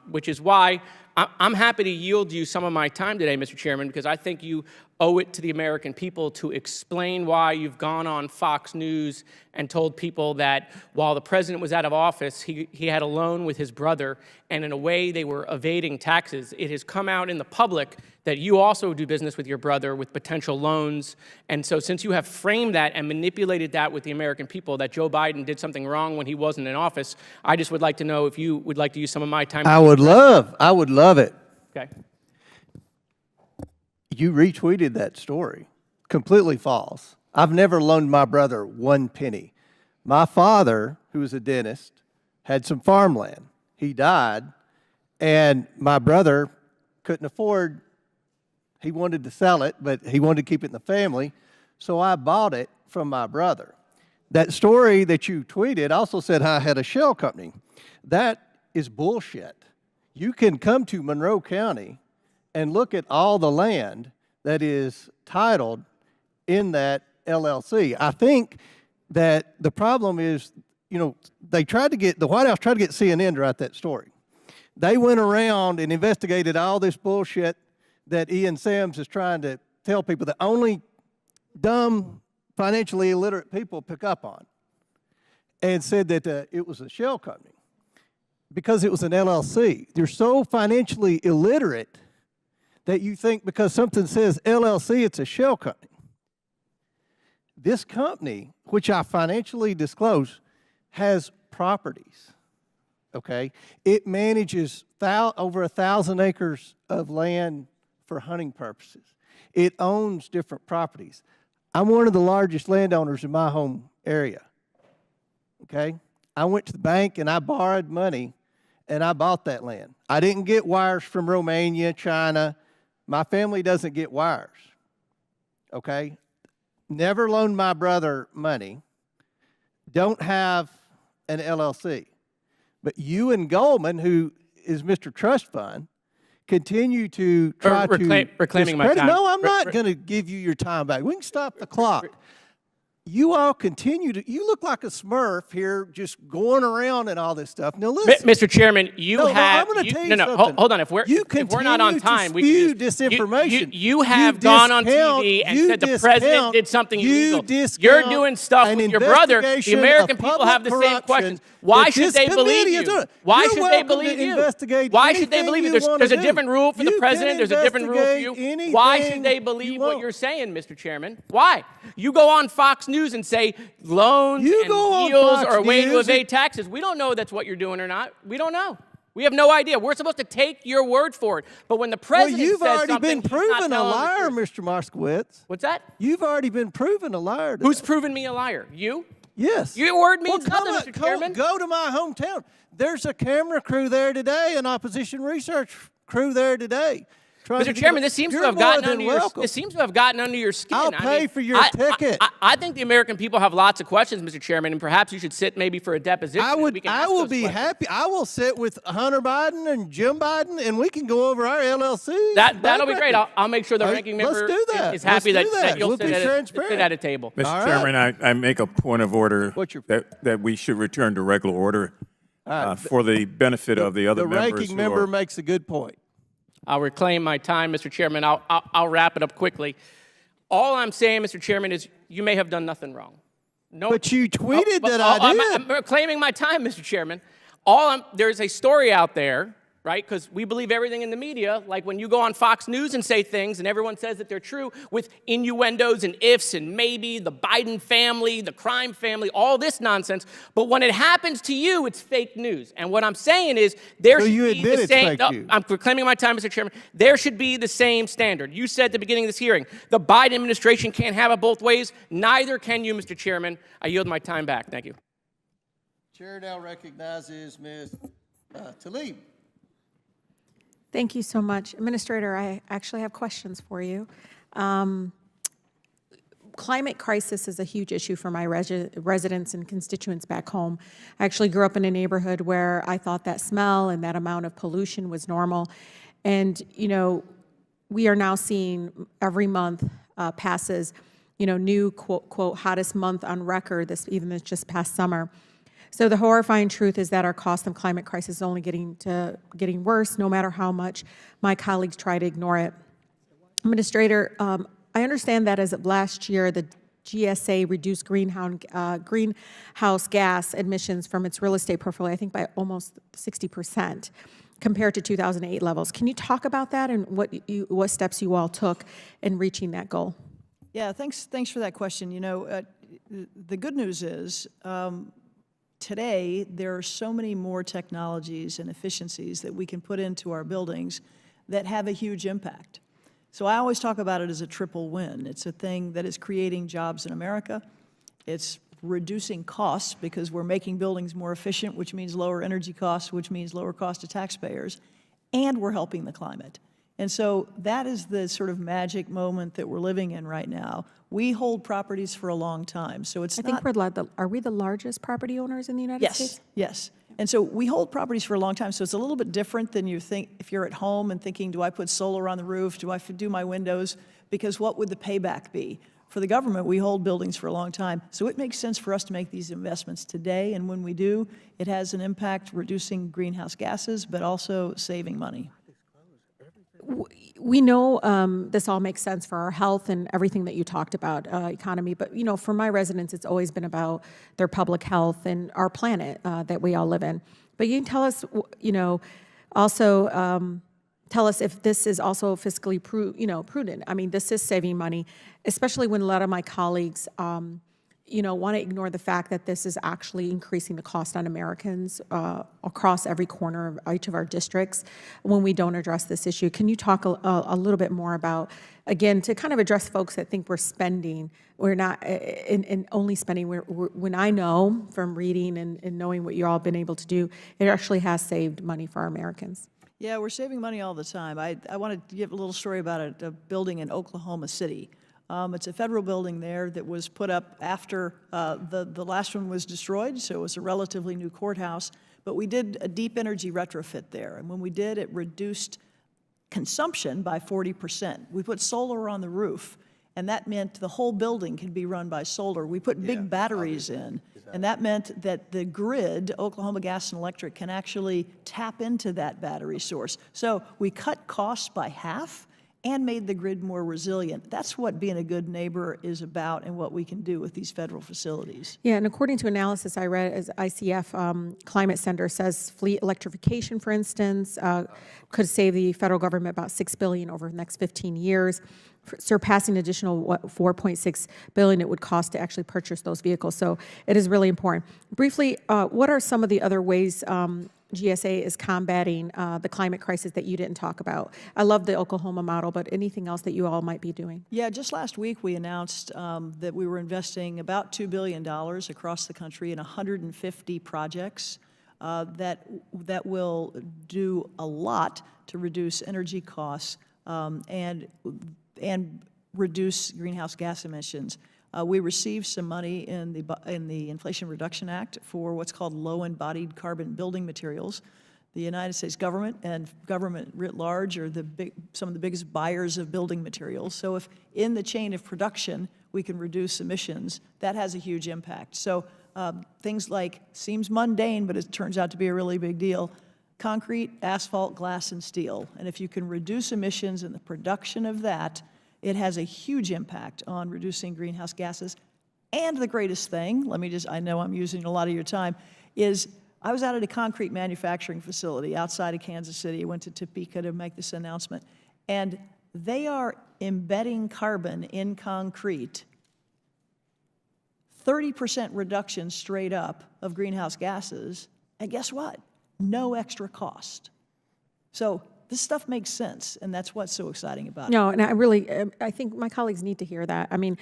which is why I'm happy to yield you some of my time today, Mr. Chairman, because I think you owe it to the American people to explain why you've gone on Fox News and told people that while the president was out of office, he had a loan with his brother, and in a way they were evading taxes. It has come out in the public that you also do business with your brother with potential loans. And so since you have framed that and manipulated that with the American people, that Joe Biden did something wrong when he wasn't in office, I just would like to know if you would like to use some of my time. I would love it. Okay. You retweeted that story. Completely false. I've never loaned my brother 1 penny. My father, who was a dentist, had some farmland. He died, and my brother couldn't afford, he wanted to sell it, but he wanted to keep it in the family, so I bought it from my brother. That story that you tweeted also said I had a shell company. That is bullshit. You can come to Monroe County and look at all the land that is titled in that LLC. I think that the problem is, the White House tried to get CNN to write that story. They went around and investigated all this bullshit that Ian Sams is trying to tell people that only dumb, financially illiterate people pick up on, and said that it was a shell company because it was an LLC. They're so financially illiterate that you think because something says LLC, it's a shell company. This company, which I financially disclose, has properties, okay? It manages over 1,000 acres of land for hunting purposes. It owns different properties. I'm one of the largest landowners in my home area, okay? I went to the bank and I borrowed money and I bought that land. I didn't get wires from Romania, China. My family doesn't get wires, okay? Never loaned my brother money. Don't have an LLC. But you and Goldman, who is Mr. Trust Fund, continue to try to reclaiming my discredit. time. No, I'm not going to give you your time back. We can stop the clock. You all continue to, you look like a Smurf here just going around and all this stuff. Now listen. Mr. Chairman, I'm going to tell you something. Hold on. If we're not on time, we spew can disinformation. You have gone on TV and said the president did something illegal. You're doing stuff with your brother. The American people have the same questions. Why should they believe you? Why should they believe you? Why should they believe you? There's a different rule for the president. There's a different rule for you. Why should they believe what you're saying, Mr. Chairman? Why? You go on Fox News and say loans and deals are a way to evade taxes. We don't know that's what you're doing or not. We don't know. We have no idea. We're supposed to take your word for it. But when the president says something, you've already been proven a liar, Mr. Moskowitz. What's that? You've already been proven a liar. Who's proven me a liar? You? Yes. Your word means nothing, Mr. Chairman. Go to my hometown. There's a camera crew there today, an opposition research crew there today. Mr. Chairman, this seems to have gotten under your welcome. this seems to have gotten under your skin. I'll pay for your ticket. I think the American people have lots of questions, Mr. Chairman, and perhaps you should sit maybe for a deposition. I and would. we can I ask will those be questions. happy. I will sit with Hunter Biden and Jim Biden, and we can go over our LLCs. That'll be great. I'll make sure the ranking member let's do that. is happy Let's do that you'll We'll sit be at, transparent. sit at a table. Mr. All right. Chairman, I make a point of order What's your- that we should return to regular order for the benefit of the other The members ranking who member are- makes a good point. I'll reclaim my time, Mr. Chairman. I'll wrap it up quickly. All I'm saying, Mr. Chairman, is you may have done nothing wrong. No, But you tweeted that I did. I'm reclaiming my time, Mr. Chairman. There's a story out there, right? Because we believe everything in the media, like when you go on Fox News and say things and everyone says that they're true with innuendos and ifs and maybe, the Biden family, the crime family, all this nonsense. But when it happens to you, it's fake news. And what I'm saying is there So should you be admit the it's same. fake No, news. I'm reclaiming my time, Mr. Chairman. There should be the same standard. You said at the beginning of this hearing, the Biden administration can't have it both ways. Neither can you, Mr. Chairman. I yield my time back. Thank you. Chair now recognizes Ms. Tlaib. Thank you so much. Administrator, I actually have questions for you. Climate crisis is a huge issue for my residents and constituents back home. I actually grew up in a neighborhood where I thought that smell and that amount of pollution was normal. And, you know, we are now seeing every month passes, you know, new quote, hottest month on record, even this just past summer. So the horrifying truth is that our cost of climate crisis is only getting worse, no matter how much my colleagues try to ignore it. Administrator, I understand that as of last year, the GSA reduced greenhouse gas emissions from its real estate portfolio, I think by almost 60% compared to 2008 levels. Can you talk about that and what steps you all took in reaching that goal? Yeah, thanks for that question. You know, the good news is today there are so many more technologies and efficiencies that we can put into our buildings that have a huge impact. So I always talk about it as a triple win. It's a thing that is creating jobs in America. It's reducing costs because we're making buildings more efficient, which means lower energy costs, which means lower cost to taxpayers, and we're helping the climate. And so that is the sort of magic moment that we're living in right now. We hold properties for a long time, so it's I think are we the largest property owners in the United States? Yes. And so we hold properties for a long time, so it's a little bit different than you think if you're at home and thinking, do I put solar on the roof? Do I do my windows? Because what would the payback be? For the government, we hold buildings for a long time, so it makes sense for us to make these investments today, and when we do, it has an impact reducing greenhouse gases, but also saving money. We know this all makes sense for our health and everything that you talked about, economy, but you know, for my residents, it's always been about their public health and our planet that we all live in. But you can tell us, you know, also tell us if this is also fiscally prudent. I mean, this is saving money, especially when a lot of my colleagues, you know, want to ignore the fact that this is actually increasing the cost on Americans across every corner of each of our districts when we don't address this issue. Can you talk a little bit more about, again, to kind of address folks that think we're spending, we're not, and only spending, when I know from reading and knowing what you all have been able to do, it actually has saved money for our Americans. Yeah, we're saving money all the time. I want to give a little story about a building in Oklahoma City. It's a federal building there that was put up after the last one was destroyed, so it was a relatively new courthouse. But we did a deep energy retrofit there, and when we did, it reduced consumption by 40%. We put solar on the roof, and that meant the whole building could be run by solar. We put big batteries in, and that meant that the grid, Oklahoma Gas and Electric, can actually tap into that battery source. So we cut costs by half and made the grid more resilient. That's what being a good neighbor is about and what we can do with these federal facilities. Yeah, and according to analysis I read, as ICF Climate Center says, fleet electrification, for instance, could save the federal government about $6 billion over the next 15 years, surpassing additional $4.6 billion it would cost to actually purchase those vehicles. So it is really important. Briefly, what are some of the other ways GSA is combating the climate crisis that you didn't talk about? I love the Oklahoma model, but anything else that you all might be doing? Yeah, just last week we announced that we were investing about $2 billion across the country in 150 projects that will do a lot to reduce energy costs and reduce greenhouse gas emissions. We received some money in the Inflation Reduction Act for what's called low-embodied carbon building materials. The United States government and government writ large are some of the biggest buyers of building materials. So if in the chain of production we can reduce emissions, that has a huge impact. So things like, seems mundane, but it turns out to be a really big deal, concrete, asphalt, glass, and steel. And if you can reduce emissions in the production of that, it has a huge impact on reducing greenhouse gases. And the greatest thing, I know I'm using a lot of your time, is I was out at a concrete manufacturing facility outside of Kansas City. I went to Topeka to make this announcement. And they are embedding carbon in concrete, 30% reduction straight up of greenhouse gases. And guess what? No extra cost. So this stuff makes sense, and that's what's so exciting about it. No, and I think my colleagues need to hear that. I mean,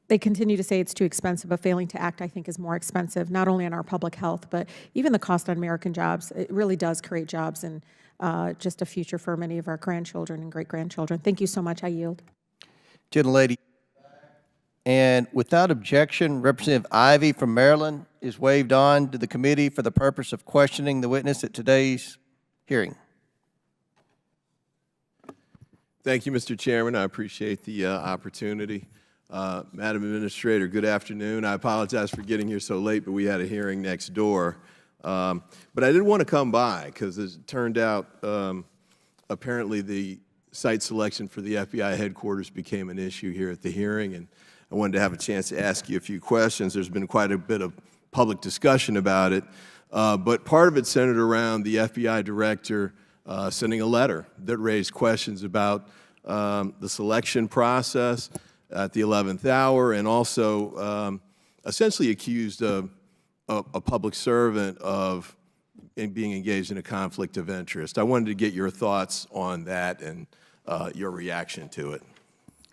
they continue to say it's too expensive, but failing to act, I think, is more expensive, not only on our public health, but even the cost on American jobs. It really does create jobs and just a future for many of our grandchildren and great-grandchildren. Thank you so much. I yield. Gentlelady. And without objection, Representative Ivey from Maryland is waived on to the committee for the purpose of questioning the witness at today's hearing. Thank you, Mr. Chairman. I appreciate the opportunity. Madam Administrator, good afternoon. I apologize for getting here so late, but we had a hearing next door. But I did want to come by because it turned out apparently the site selection for the FBI headquarters became an issue here at the hearing, and I wanted to have a chance to ask you a few questions. There's been quite a bit of public discussion about it, but part of it centered around the FBI director sending a letter that raised questions about the selection process at the 11th hour, and also essentially accused a public servant of being engaged in a conflict of interest. I wanted to get your thoughts on that and your reaction to it.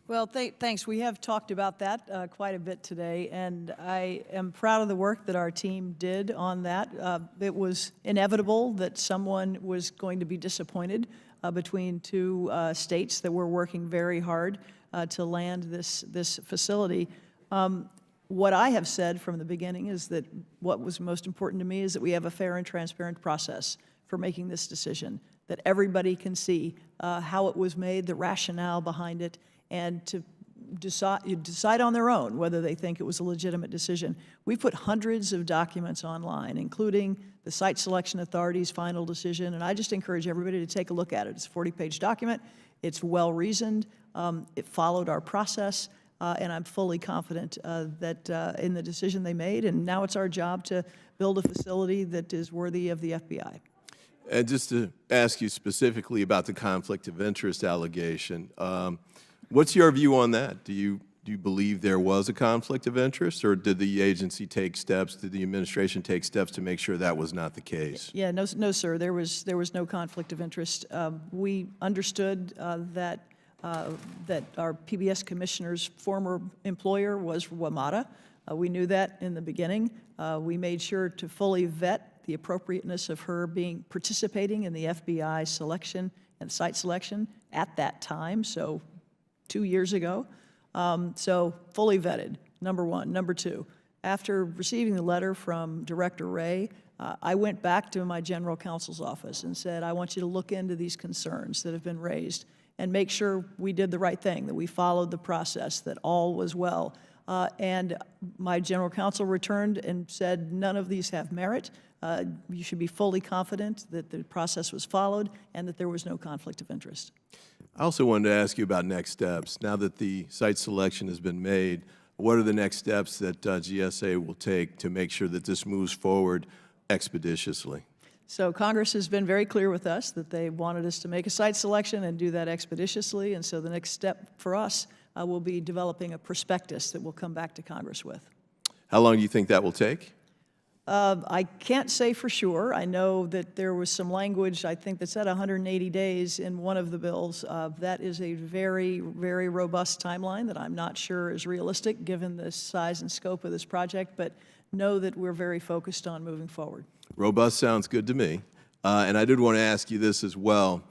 Well, thanks. We have talked about that quite a bit today, and I am proud of the work that our team did on that. It was inevitable that someone was going to be disappointed between two states that were working very hard to land this facility. What I have said from the beginning is that what was most important to me is that we have a fair and transparent process for making this decision, that everybody can see how it was made, the rationale behind it, and to decide on their own whether they think it was a legitimate decision. We've put hundreds of documents online, including the Site Selection Authority's final decision, and I just encourage everybody to take a look at it. It's a 40-page document. It's well-reasoned. It followed our process, and I'm fully confident that in the decision they made, and now it's our job to build a facility that is worthy of the FBI. And just to ask you specifically about the conflict of interest allegation, what's your view on that? Do you believe there was a conflict of interest, or did the agency take steps, did the administration take steps to make sure that was not the case? Yeah, no, sir. There was no conflict of interest. We understood that our PBS commissioner's former employer was WMATA. We knew that in the beginning. We made sure to fully vet the appropriateness of her participating in the FBI selection and site selection at that time, so 2 years ago. So fully vetted, number one. Number two, after receiving the letter from Director Wray, I went back to my general counsel's office and said, I want you to look into these concerns that have been raised and make sure we did the right thing, that we followed the process, that all was well. And my general counsel returned and said, none of these have merit. You should be fully confident that the process was followed and that there was no conflict of interest. I also wanted to ask you about next steps. Now that the site selection has been made, what are the next steps that GSA will take to make sure that this moves forward expeditiously? So Congress has been very clear with us that they wanted us to make a site selection and do that expeditiously, and so the next step for us will be developing a prospectus that we'll come back to Congress with. How long do you think that will take? I can't say for sure. I know that there was some language, I think, that said 180 days in one of the bills. That is a very, very robust timeline that I'm not sure is realistic given the size and scope of this project, but know that we're very focused on moving forward. Robust sounds good to me. And I did want to ask you this as well.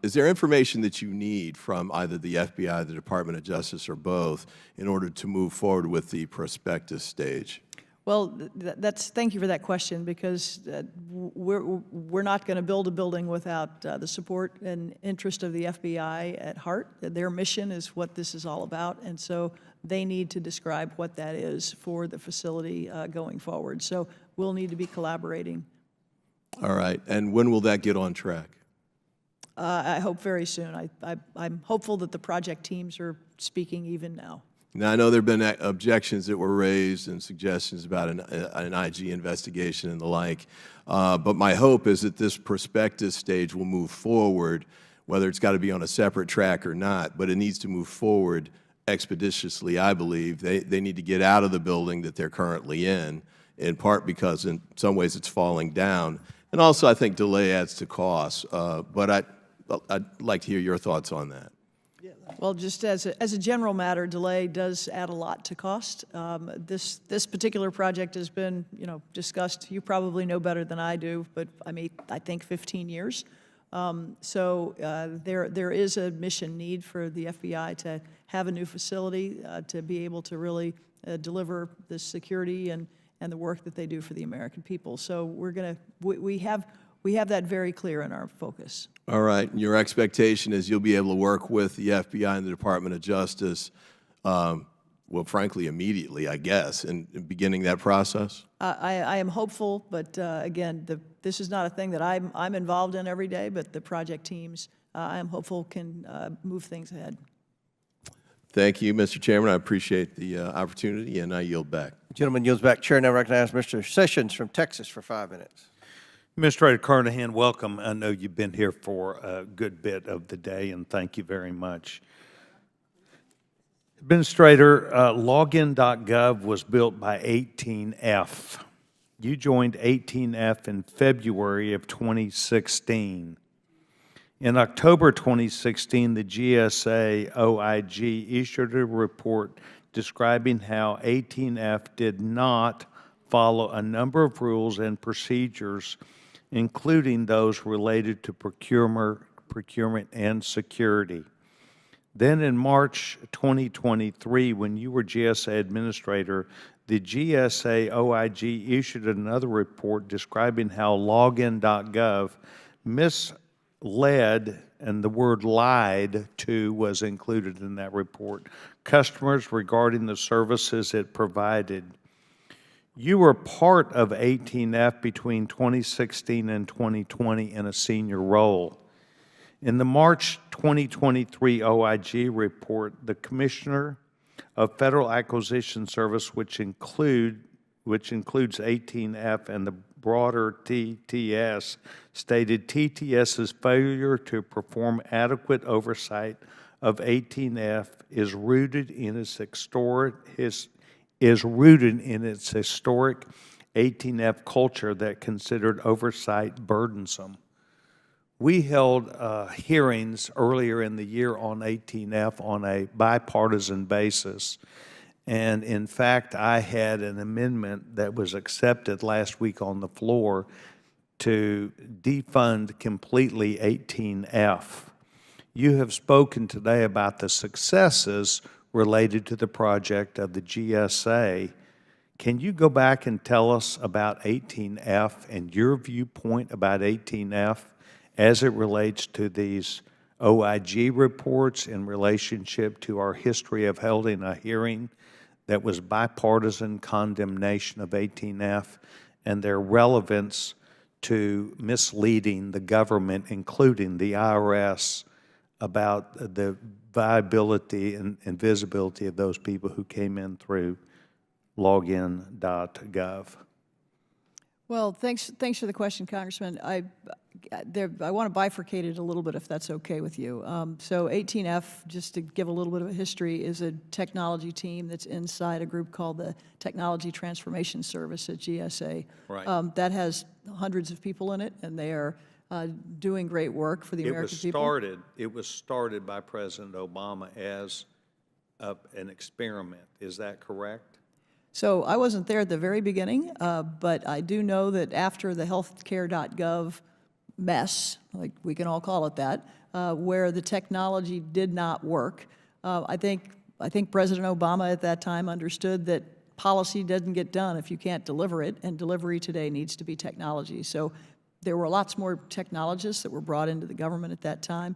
Is there information that you need from either the FBI, the Department of Justice, or both in order to move forward with the prospectus stage? Well, thank you for that question, because we're not going to build a building without the support and interest of the FBI at heart. Their mission is what this is all about, and so they need to describe what that is for the facility going forward. So we'll need to be collaborating. All right. And when will that get on track? I hope very soon. I'm hopeful that the project teams are speaking even now. Now, I know there have been objections that were raised and suggestions about an IG investigation and the like, but my hope is that this prospectus stage will move forward, whether it's got to be on a separate track or not, but it needs to move forward expeditiously, I believe. They need to get out of the building that they're currently in part because in some ways it's falling down. And also, I think delay adds to costs, but I'd like to hear your thoughts on that. Well, just as a general matter, delay does add a lot to cost. This particular project has been, discussed. You probably know better than I do, but I think 15 years. So there is a mission need for the FBI to have a new facility to be able to really deliver the security and the work that they do for the American people. So we have that very clear in our focus. All right. And your expectation is you'll be able to work with the FBI and the Department of Justice, well, frankly, immediately, I guess, in beginning that process? I am hopeful, but again, this is not a thing that I'm involved in every day, but the project teams, I am hopeful, can move things ahead. Thank you, Mr. Chairman. I appreciate the opportunity, and I yield back. Gentleman yields back. Chair now recognizes Mr. Sessions from Texas for 5 minutes. Administrator Carnahan, welcome. I know you've been here for a good bit of the day, and thank you very much. Administrator, login.gov was built by 18F. You joined 18F in February of 2016. In October 2016, the GSA OIG issued a report describing how 18F did not follow a number of rules and procedures, including those related to procurement and security. Then in March 2023, when you were GSA Administrator, the GSA OIG issued another report describing how login.gov misled, and the word lied to was included in that report, customers regarding the services it provided. You were part of 18F between 2016 and 2020 in a senior role. In the March 2023 OIG report, the Commissioner of Federal Acquisition Service, which includes 18F and the broader TTS, stated TTS's failure to perform adequate oversight of 18F is rooted in its historic 18F culture that considered oversight burdensome. We held hearings earlier in the year on 18F on a bipartisan basis. And in fact, I had an amendment that was accepted last week on the floor to defund completely 18F. You have spoken today about the successes related to the project of the GSA. Can you go back and tell us about 18F and your viewpoint about 18F as it relates to these OIG reports in relationship to our history of holding a hearing that was bipartisan condemnation of 18F and their relevance to misleading the government, including the IRS, about the viability and visibility of those people who came in through login.gov? Well, thanks for the question, Congressman. I want to bifurcate it a little bit, if that's okay with you. So 18F, just to give a little bit of a history, is a technology team that's inside a group called the Technology Transformation Service at GSA. Right. That has hundreds of people in it, and they are doing great work for the American people. It was started by President Obama as an experiment. Is that correct? So I wasn't there at the very beginning, but I do know that after the healthcare.gov mess, like we can all call it that, where the technology did not work, I think President Obama at that time understood that policy doesn't get done if you can't deliver it, and delivery today needs to be technology. So there were lots more technologists that were brought into the government at that time.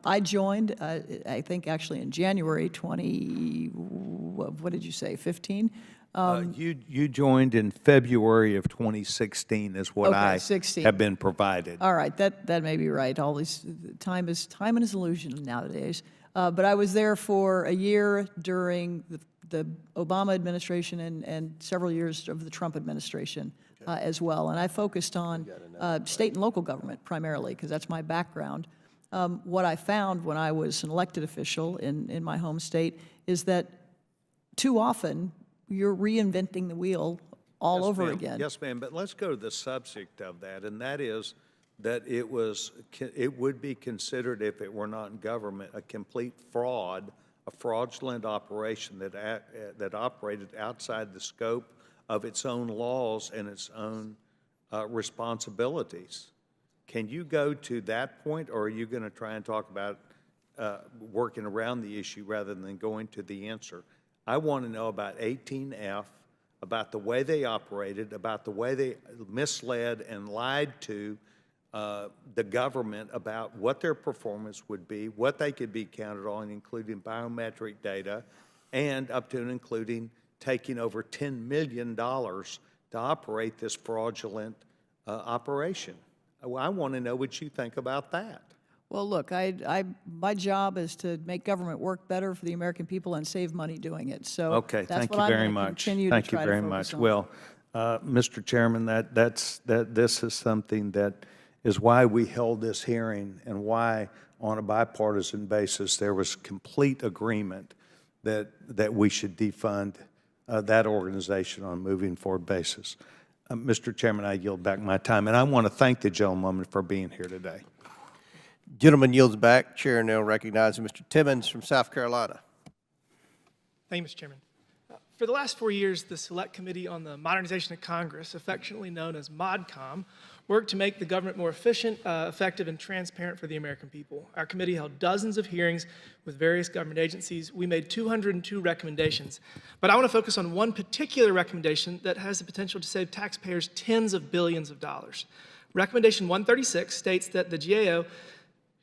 I joined, I think actually in January 15? You joined in February of 2016 is what Okay, I 16. have been provided. All right, that may be right. All these, time is an illusion nowadays. But I was there for a year during the Obama administration and several years of the Trump administration as well. And I focused on state and local government primarily, because that's my background. What I found when I was an elected official in my home state is that too often you're reinventing the wheel all over again. Yes, ma'am, but let's go to the subject of that, and that is that it would be considered, if it were not in government, a complete fraud, a fraudulent operation that operated outside the scope of its own laws and its own responsibilities. Can you go to that point, or are you going to try and talk about working around the issue rather than going to the answer? I want to know about 18F, about the way they operated, about the way they misled and lied to the government about what their performance would be, what they could be counted on, including biometric data, and up to and including taking over $10 million to operate this fraudulent operation. I want to know what you think about that. Well, look, my job is to make government work better for the American people and save money doing it. So Okay, that's thank what you I'm very going to much. continue to Thank you try very to much. focus on. Well, Mr. Chairman, this is something that is why we held this hearing and why, on a bipartisan basis, there was complete agreement that we should defund that organization on a moving forward basis. Mr. Chairman, I yield back my time, and I want to thank the gentleman for being here today. Gentleman yields back. Chair now recognizes Mr. Timmons from South Carolina. Thank you, Mr. Chairman. For the last 4 years, the Select Committee on the Modernization of Congress, affectionately known as ModCom, worked to make the government more efficient, effective, and transparent for the American people. Our committee held dozens of hearings with various government agencies. We made 202 recommendations. But I want to focus on one particular recommendation that has the potential to save taxpayers tens of billions of dollars. Recommendation 136 states that the GAO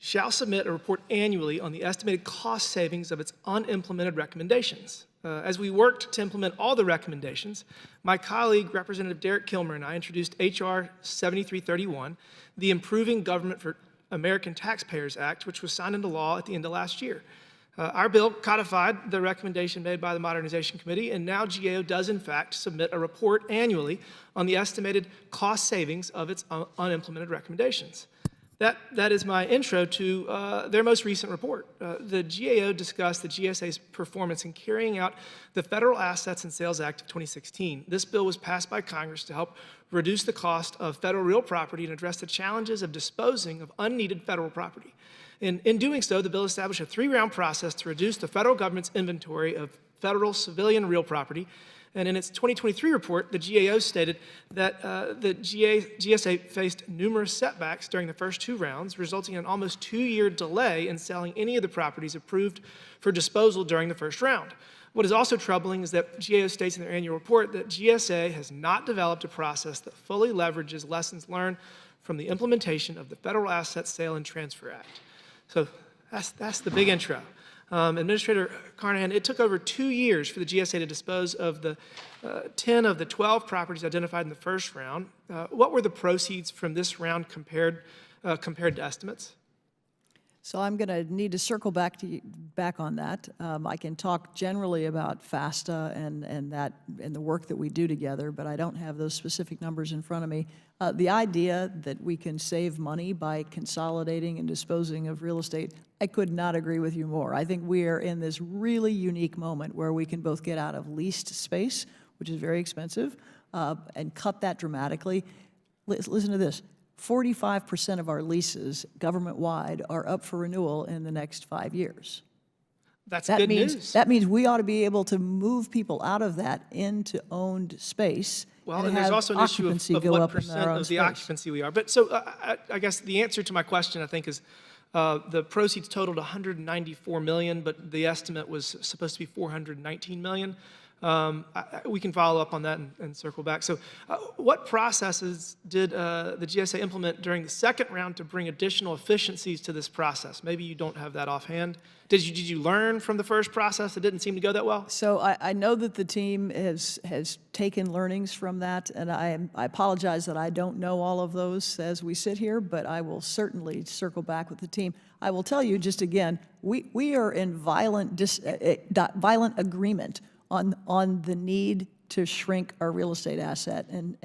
shall submit a report annually on the estimated cost savings of its unimplemented recommendations. As we worked to implement all the recommendations, my colleague, Representative Derek Kilmer, and I introduced H.R. 7331, the Improving Government for American Taxpayers Act, which was signed into law at the end of last year. Our bill codified the recommendation made by the Modernization Committee, and now GAO does, in fact, submit a report annually on the estimated cost savings of its unimplemented recommendations. That is my intro to their most recent report. The GAO discussed the GSA's performance in carrying out the Federal Assets and Sales Act of 2016. This bill was passed by Congress to help reduce the cost of federal real property and address the challenges of disposing of unneeded federal property. In doing so, the bill established a 3-round process to reduce the federal government's inventory of federal civilian real property. And in its 2023 report, the GAO stated that the GSA faced numerous setbacks during the first 2 rounds, resulting in an almost 2-year delay in selling any of the properties approved for disposal during the first round. What is also troubling is that GAO states in their annual report that GSA has not developed a process that fully leverages lessons learned from the implementation of the Federal Assets Sale and Transfer Act. So that's the big intro. Administrator Carnahan, it took over 2 years for the GSA to dispose of the 10 of the 12 properties identified in the first round. What were the proceeds from this round compared to estimates? So I'm going to need to circle back on that. I can talk generally about FASTA and the work that we do together, but I don't have those specific numbers in front of me. The idea that we can save money by consolidating and disposing of real estate, I could not agree with you more. I think we are in this really unique moment where we can both get out of leased space, which is very expensive, and cut that dramatically. Listen to this. 45% of our leases, government-wide, are up for renewal in the next 5 years. That's good news. That means we ought to be able to move people out of that into owned space. Well, and there's also an issue of what percent of the occupancy we are. But so I guess the answer to my question, I think, is the proceeds totaled $194 million, but the estimate was supposed to be $419 million. We can follow up on that and circle back. So what processes did the GSA implement during the second round to bring additional efficiencies to this process? Maybe you don't have that offhand. Did you learn from the first process that didn't seem to go that well? So I know that the team has taken learnings from that, and I apologize that I don't know all of those as we sit here, but I will certainly circle back with the team. I will tell you just again, we are in violent agreement on the need to shrink our real estate assets and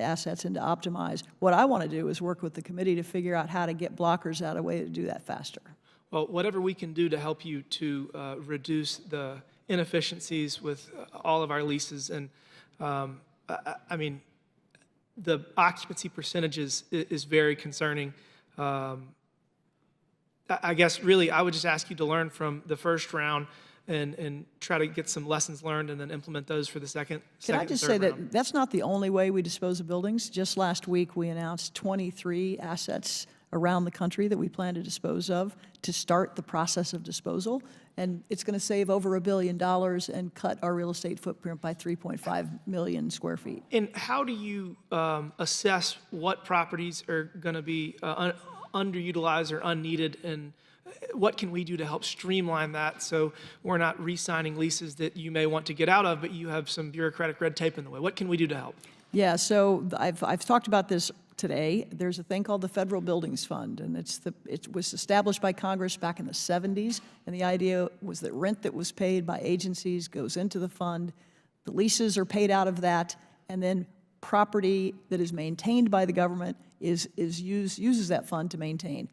to optimize. What I want to do is work with the committee to figure out how to get blockers out of the way to do that faster. Well, whatever we can do to help you to reduce the inefficiencies with all of our leases, and I mean, the occupancy percentages is very concerning. I guess really I would just ask you to learn from the first round and try to get some lessons learned and then implement those for the second Can I just say that that's not the only way we dispose of buildings? Just last week, we announced 23 assets around the country that we plan to dispose of to start the process of disposal. And it's going to save over $1 billion and cut our real estate footprint by 3.5 million square feet. And how do you assess what properties are going to be underutilized or unneeded, and what can we do to help streamline that so we're not re-signing leases that you may want to get out of, but you have some bureaucratic red tape in the way? What can we do to help? Yeah, so I've talked about this today. There's a thing called the Federal Buildings Fund, and it was established by Congress back in the 70s, and the idea was that rent that was paid by agencies goes into the fund, the leases are paid out of that, and then property that is maintained by the government uses that fund to maintain.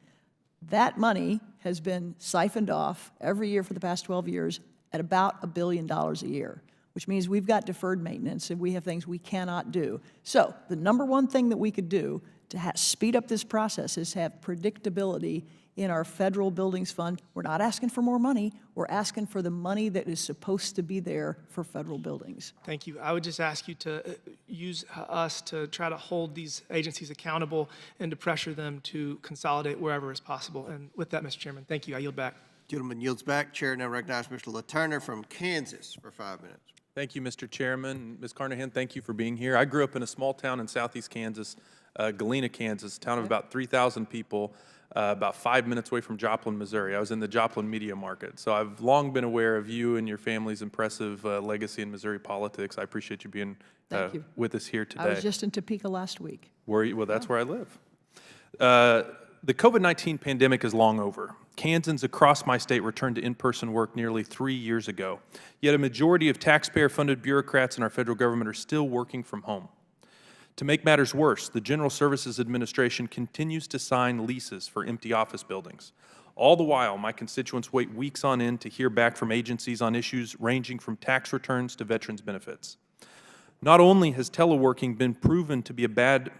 That money has been siphoned off every year for the past 12 years at about $1 billion a year, which means we've got deferred maintenance and we have things we cannot do. So the number one thing that we could do to speed up this process is have predictability in our federal buildings fund. We're not asking for more money. We're asking for the money that is supposed to be there for federal buildings. Thank you. I would just ask you to use us to try to hold these agencies accountable and to pressure them to consolidate wherever is possible. And with that, Mr. Chairman, thank you. I yield back. Gentleman yields back. Chair now recognizes Mr. LaTurner from Kansas for 5 minutes. Thank you, Mr. Chairman. Ms. Carnahan, thank you for being here. I grew up in a small town in southeast Kansas, Galena, Kansas, a town of about 3,000 people, about 5 minutes away from Joplin, Missouri. I was in the Joplin media market. So I've long been aware of you and your family's impressive legacy in Missouri politics. I appreciate you being with us here today. I was just in Topeka last week. Where you? Well, that's where I live. The COVID-19 pandemic is long over. Kansans across my state returned to in-person work nearly 3 years ago. Yet a majority of taxpayer-funded bureaucrats in our federal government are still working from home. To make matters worse, the General Services Administration continues to sign leases for empty office buildings. All the while, my constituents wait weeks on end to hear back from agencies on issues ranging from tax returns to veterans benefits. Not only has teleworking been proven to be bad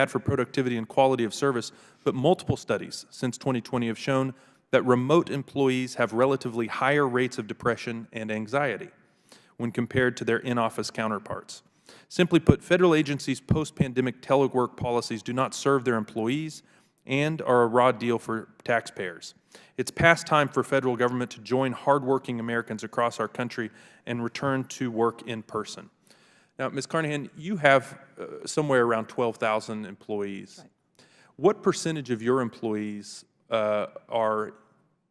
for productivity and quality of service, but multiple studies since 2020 have shown that remote employees have relatively higher rates of depression and anxiety when compared to their in-office counterparts. Simply put, federal agencies' post-pandemic telework policies do not serve their employees and are a raw deal for taxpayers. It's past time for federal government to join hardworking Americans across our country and return to work in person. Now, Ms. Carnahan, you have somewhere around 12,000 employees. Right. What percentage of your employees are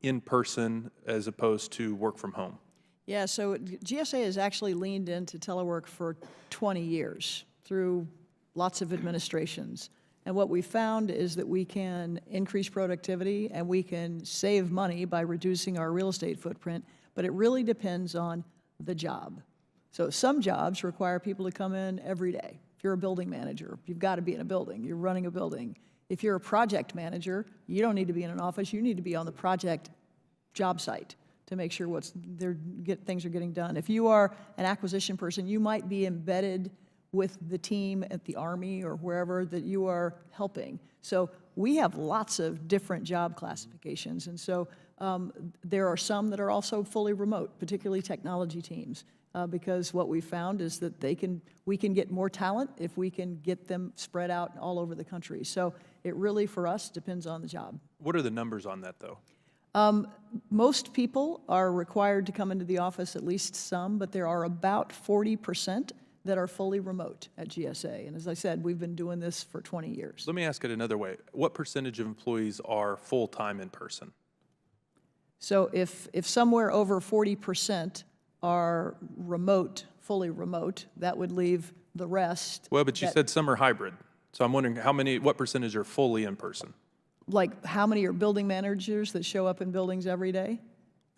in person as opposed to work from home? Yeah, so GSA has actually leaned into telework for 20 years through lots of administrations. And what we found is that we can increase productivity and we can save money by reducing our real estate footprint, but it really depends on the job. So some jobs require people to come in every day. If you're a building manager, you've got to be in a building. You're running a building. If you're a project manager, you don't need to be in an office. You need to be on the project job site to make sure things are getting done. If you are an acquisition person, you might be embedded with the team at the Army or wherever that you are helping. So we have lots of different job classifications. And so there are some that are also fully remote, particularly technology teams, because what we found is that we can get more talent if we can get them spread out all over the country. So it really, for us, depends on the job. What are the numbers on that, though? Most people are required to come into the office, at least some, but there are about 40% that are fully remote at GSA. And as I said, we've been doing this for 20 years. Let me ask it another way. What percentage of employees are full-time in person? So if somewhere over 40% are remote, fully remote, that would leave the rest. Well, but you said some are hybrid. So I'm wondering what percentage are fully in person? Like how many are building managers that show up in buildings every day?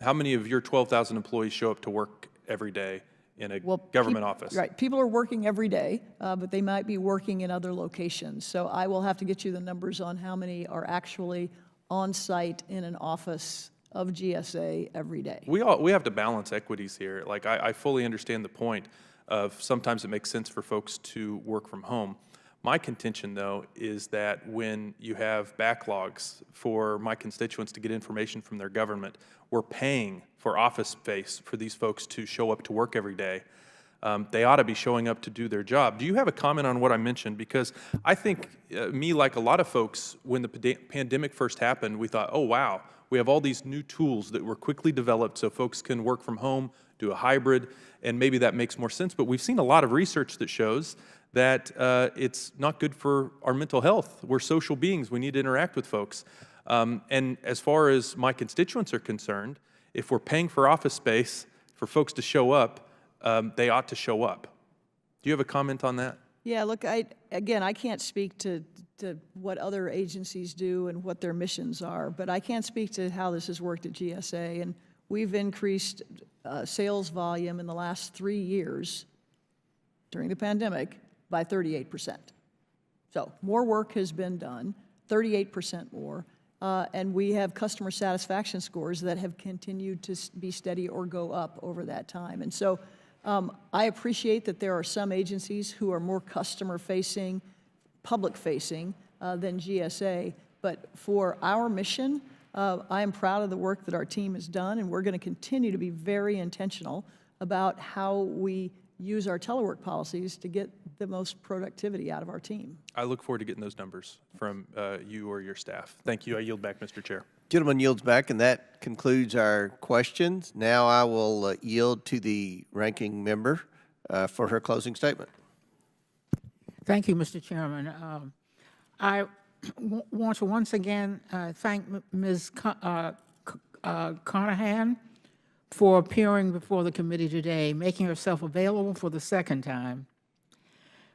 How many of your 12,000 employees show up to work every day in a government office? Right, people are working every day, but they might be working in other locations. So I will have to get you the numbers on how many are actually on site in an office of GSA every day. We have to balance equities here. Like I fully understand the point of sometimes it makes sense for folks to work from home. My contention, though, is that when you have backlogs for my constituents to get information from their government, we're paying for office space for these folks to show up to work every day. They ought to be showing up to do their job. Do you have a comment on what I mentioned? Because I think me, like a lot of folks, when the pandemic first happened, we thought, oh, wow, we have all these new tools that were quickly developed so folks can work from home, do a hybrid, and maybe that makes more sense. But we've seen a lot of research that shows that it's not good for our mental health. We're social beings. We need to interact with folks. And as far as my constituents are concerned, if we're paying for office space for folks to show up, they ought to show up. Do you have a comment on that? Yeah, look, I can't speak to what other agencies do and what their missions are, but I can speak to how this has worked at GSA. And we've increased sales volume in the last 3 years during the pandemic by 38%. So more work has been done, 38% more, and we have customer satisfaction scores that have continued to be steady or go up over that time. And so I appreciate that there are some agencies who are more customer-facing, public-facing than GSA, but for our mission, I am proud of the work that our team has done, and we're going to continue to be very intentional about how we use our telework policies to get the most productivity out of our team. I look forward to getting those numbers from you or your staff. Thank you. I yield back, Mr. Chair. Gentleman yields back, and that concludes our questions. Now I will yield to the ranking member for her closing statement. Thank you, Mr. Chairman. I want to once again thank Ms. Carnahan for appearing before the committee today, making herself available for the second time.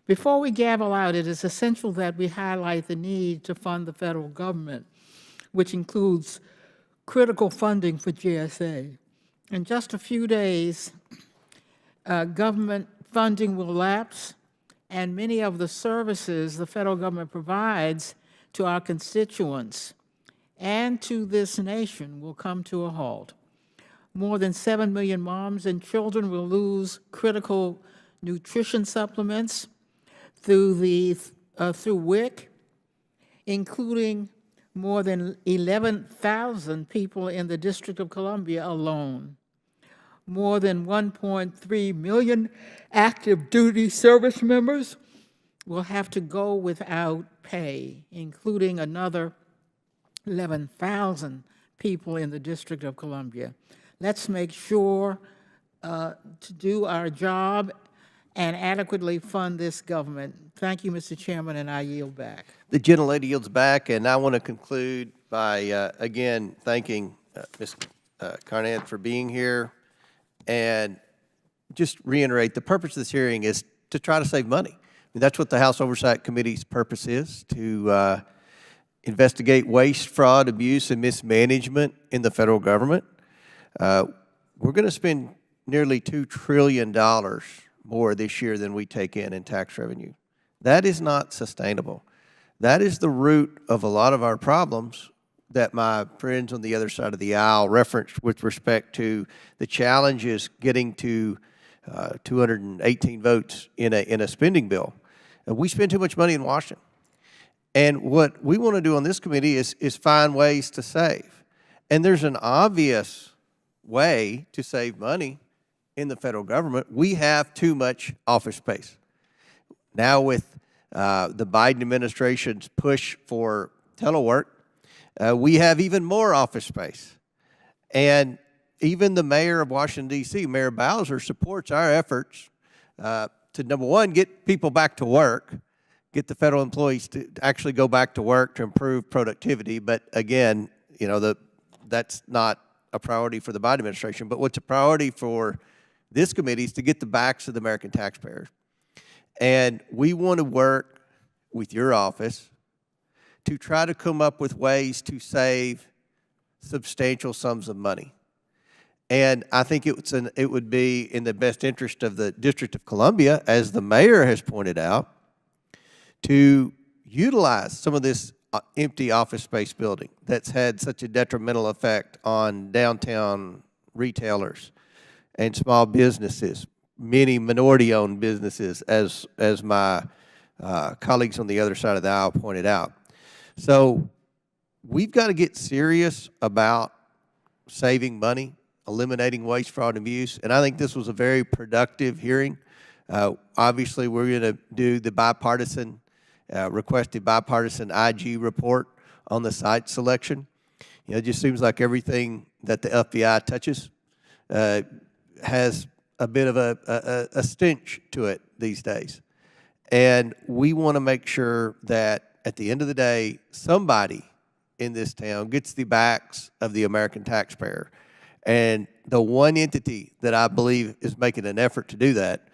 Before we gavel out, it is essential that we highlight the need to fund the federal government, which includes critical funding for GSA. In just a few days, government funding will lapse, and many of the services the federal government provides to our constituents and to this nation will come to a halt. More than 7 million moms and children will lose critical nutrition supplements through WIC, including more than 11,000 people in the District of Columbia alone. More than 1.3 million active duty service members will have to go without pay, including another 11,000 people in the District of Columbia. Let's make sure to do our job and adequately fund this government. Thank you, Mr. Chairman, and I yield back. The gentlelady yields back, and I want to conclude by, again, thanking Ms. Carnahan for being here, and just reiterate, the purpose of this hearing is to try to save money. That's what the House Oversight Committee's purpose is, to investigate waste, fraud, abuse, and mismanagement in the federal government. We're going to spend nearly $2 trillion more this year than we take in tax revenue. That is not sustainable. That is the root of a lot of our problems that my friends on the other side of the aisle referenced with respect to the challenges getting to 218 votes in a spending bill. We spend too much money in Washington. And what we want to do on this committee is find ways to save. And there's an obvious way to save money in the federal government. We have too much office space. Now with the Biden administration's push for telework, we have even more office space. And even the mayor of Washington, D.C., Mayor Bowser, supports our efforts to, number one, get people back to work, get the federal employees to actually go back to work to improve productivity. But again, that's not a priority for the Biden administration. But what's a priority for this committee is to get the backs of the American taxpayers. And we want to work with your office to try to come up with ways to save substantial sums of money. And I think it would be in the best interest of the District of Columbia, as the mayor has pointed out, to utilize some of this empty office space building that's had such a detrimental effect on downtown retailers and small businesses, many minority-owned businesses, as my colleagues on the other side of the aisle pointed out. So we've got to get serious about saving money, eliminating waste, fraud, and abuse, and I think this was a very productive hearing. Obviously, we're going to do the bipartisan, requested bipartisan IG report on the site selection. It just seems like everything that the FBI touches has a bit of a stench to it these days. And we want to make sure that at the end of the day, somebody in this town gets the backs of the American taxpayer. And the one entity that I believe is making an effort to do that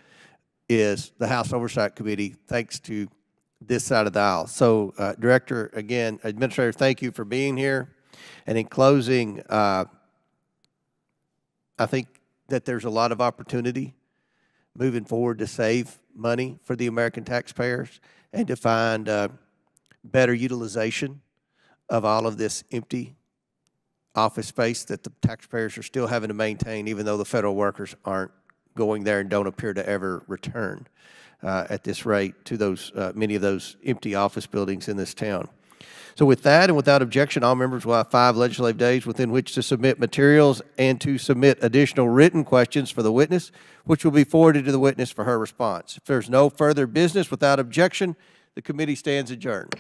is the House Oversight Committee, thanks to this side of the aisle. So, Director, again, Administrator, thank you for being here. And in closing, I think that there's a lot of opportunity moving forward to save money for the American taxpayers and to find better utilization of all of this empty office space that the taxpayers are still having to maintain, even though the federal workers aren't going there and don't appear to ever return at this rate to those many of those empty office buildings in this town. So with that and without objection, all members will have 5 legislative days within which to submit materials and to submit additional written questions for the witness, which will be forwarded to the witness for her response. If there's no further business without objection, the committee stands adjourned.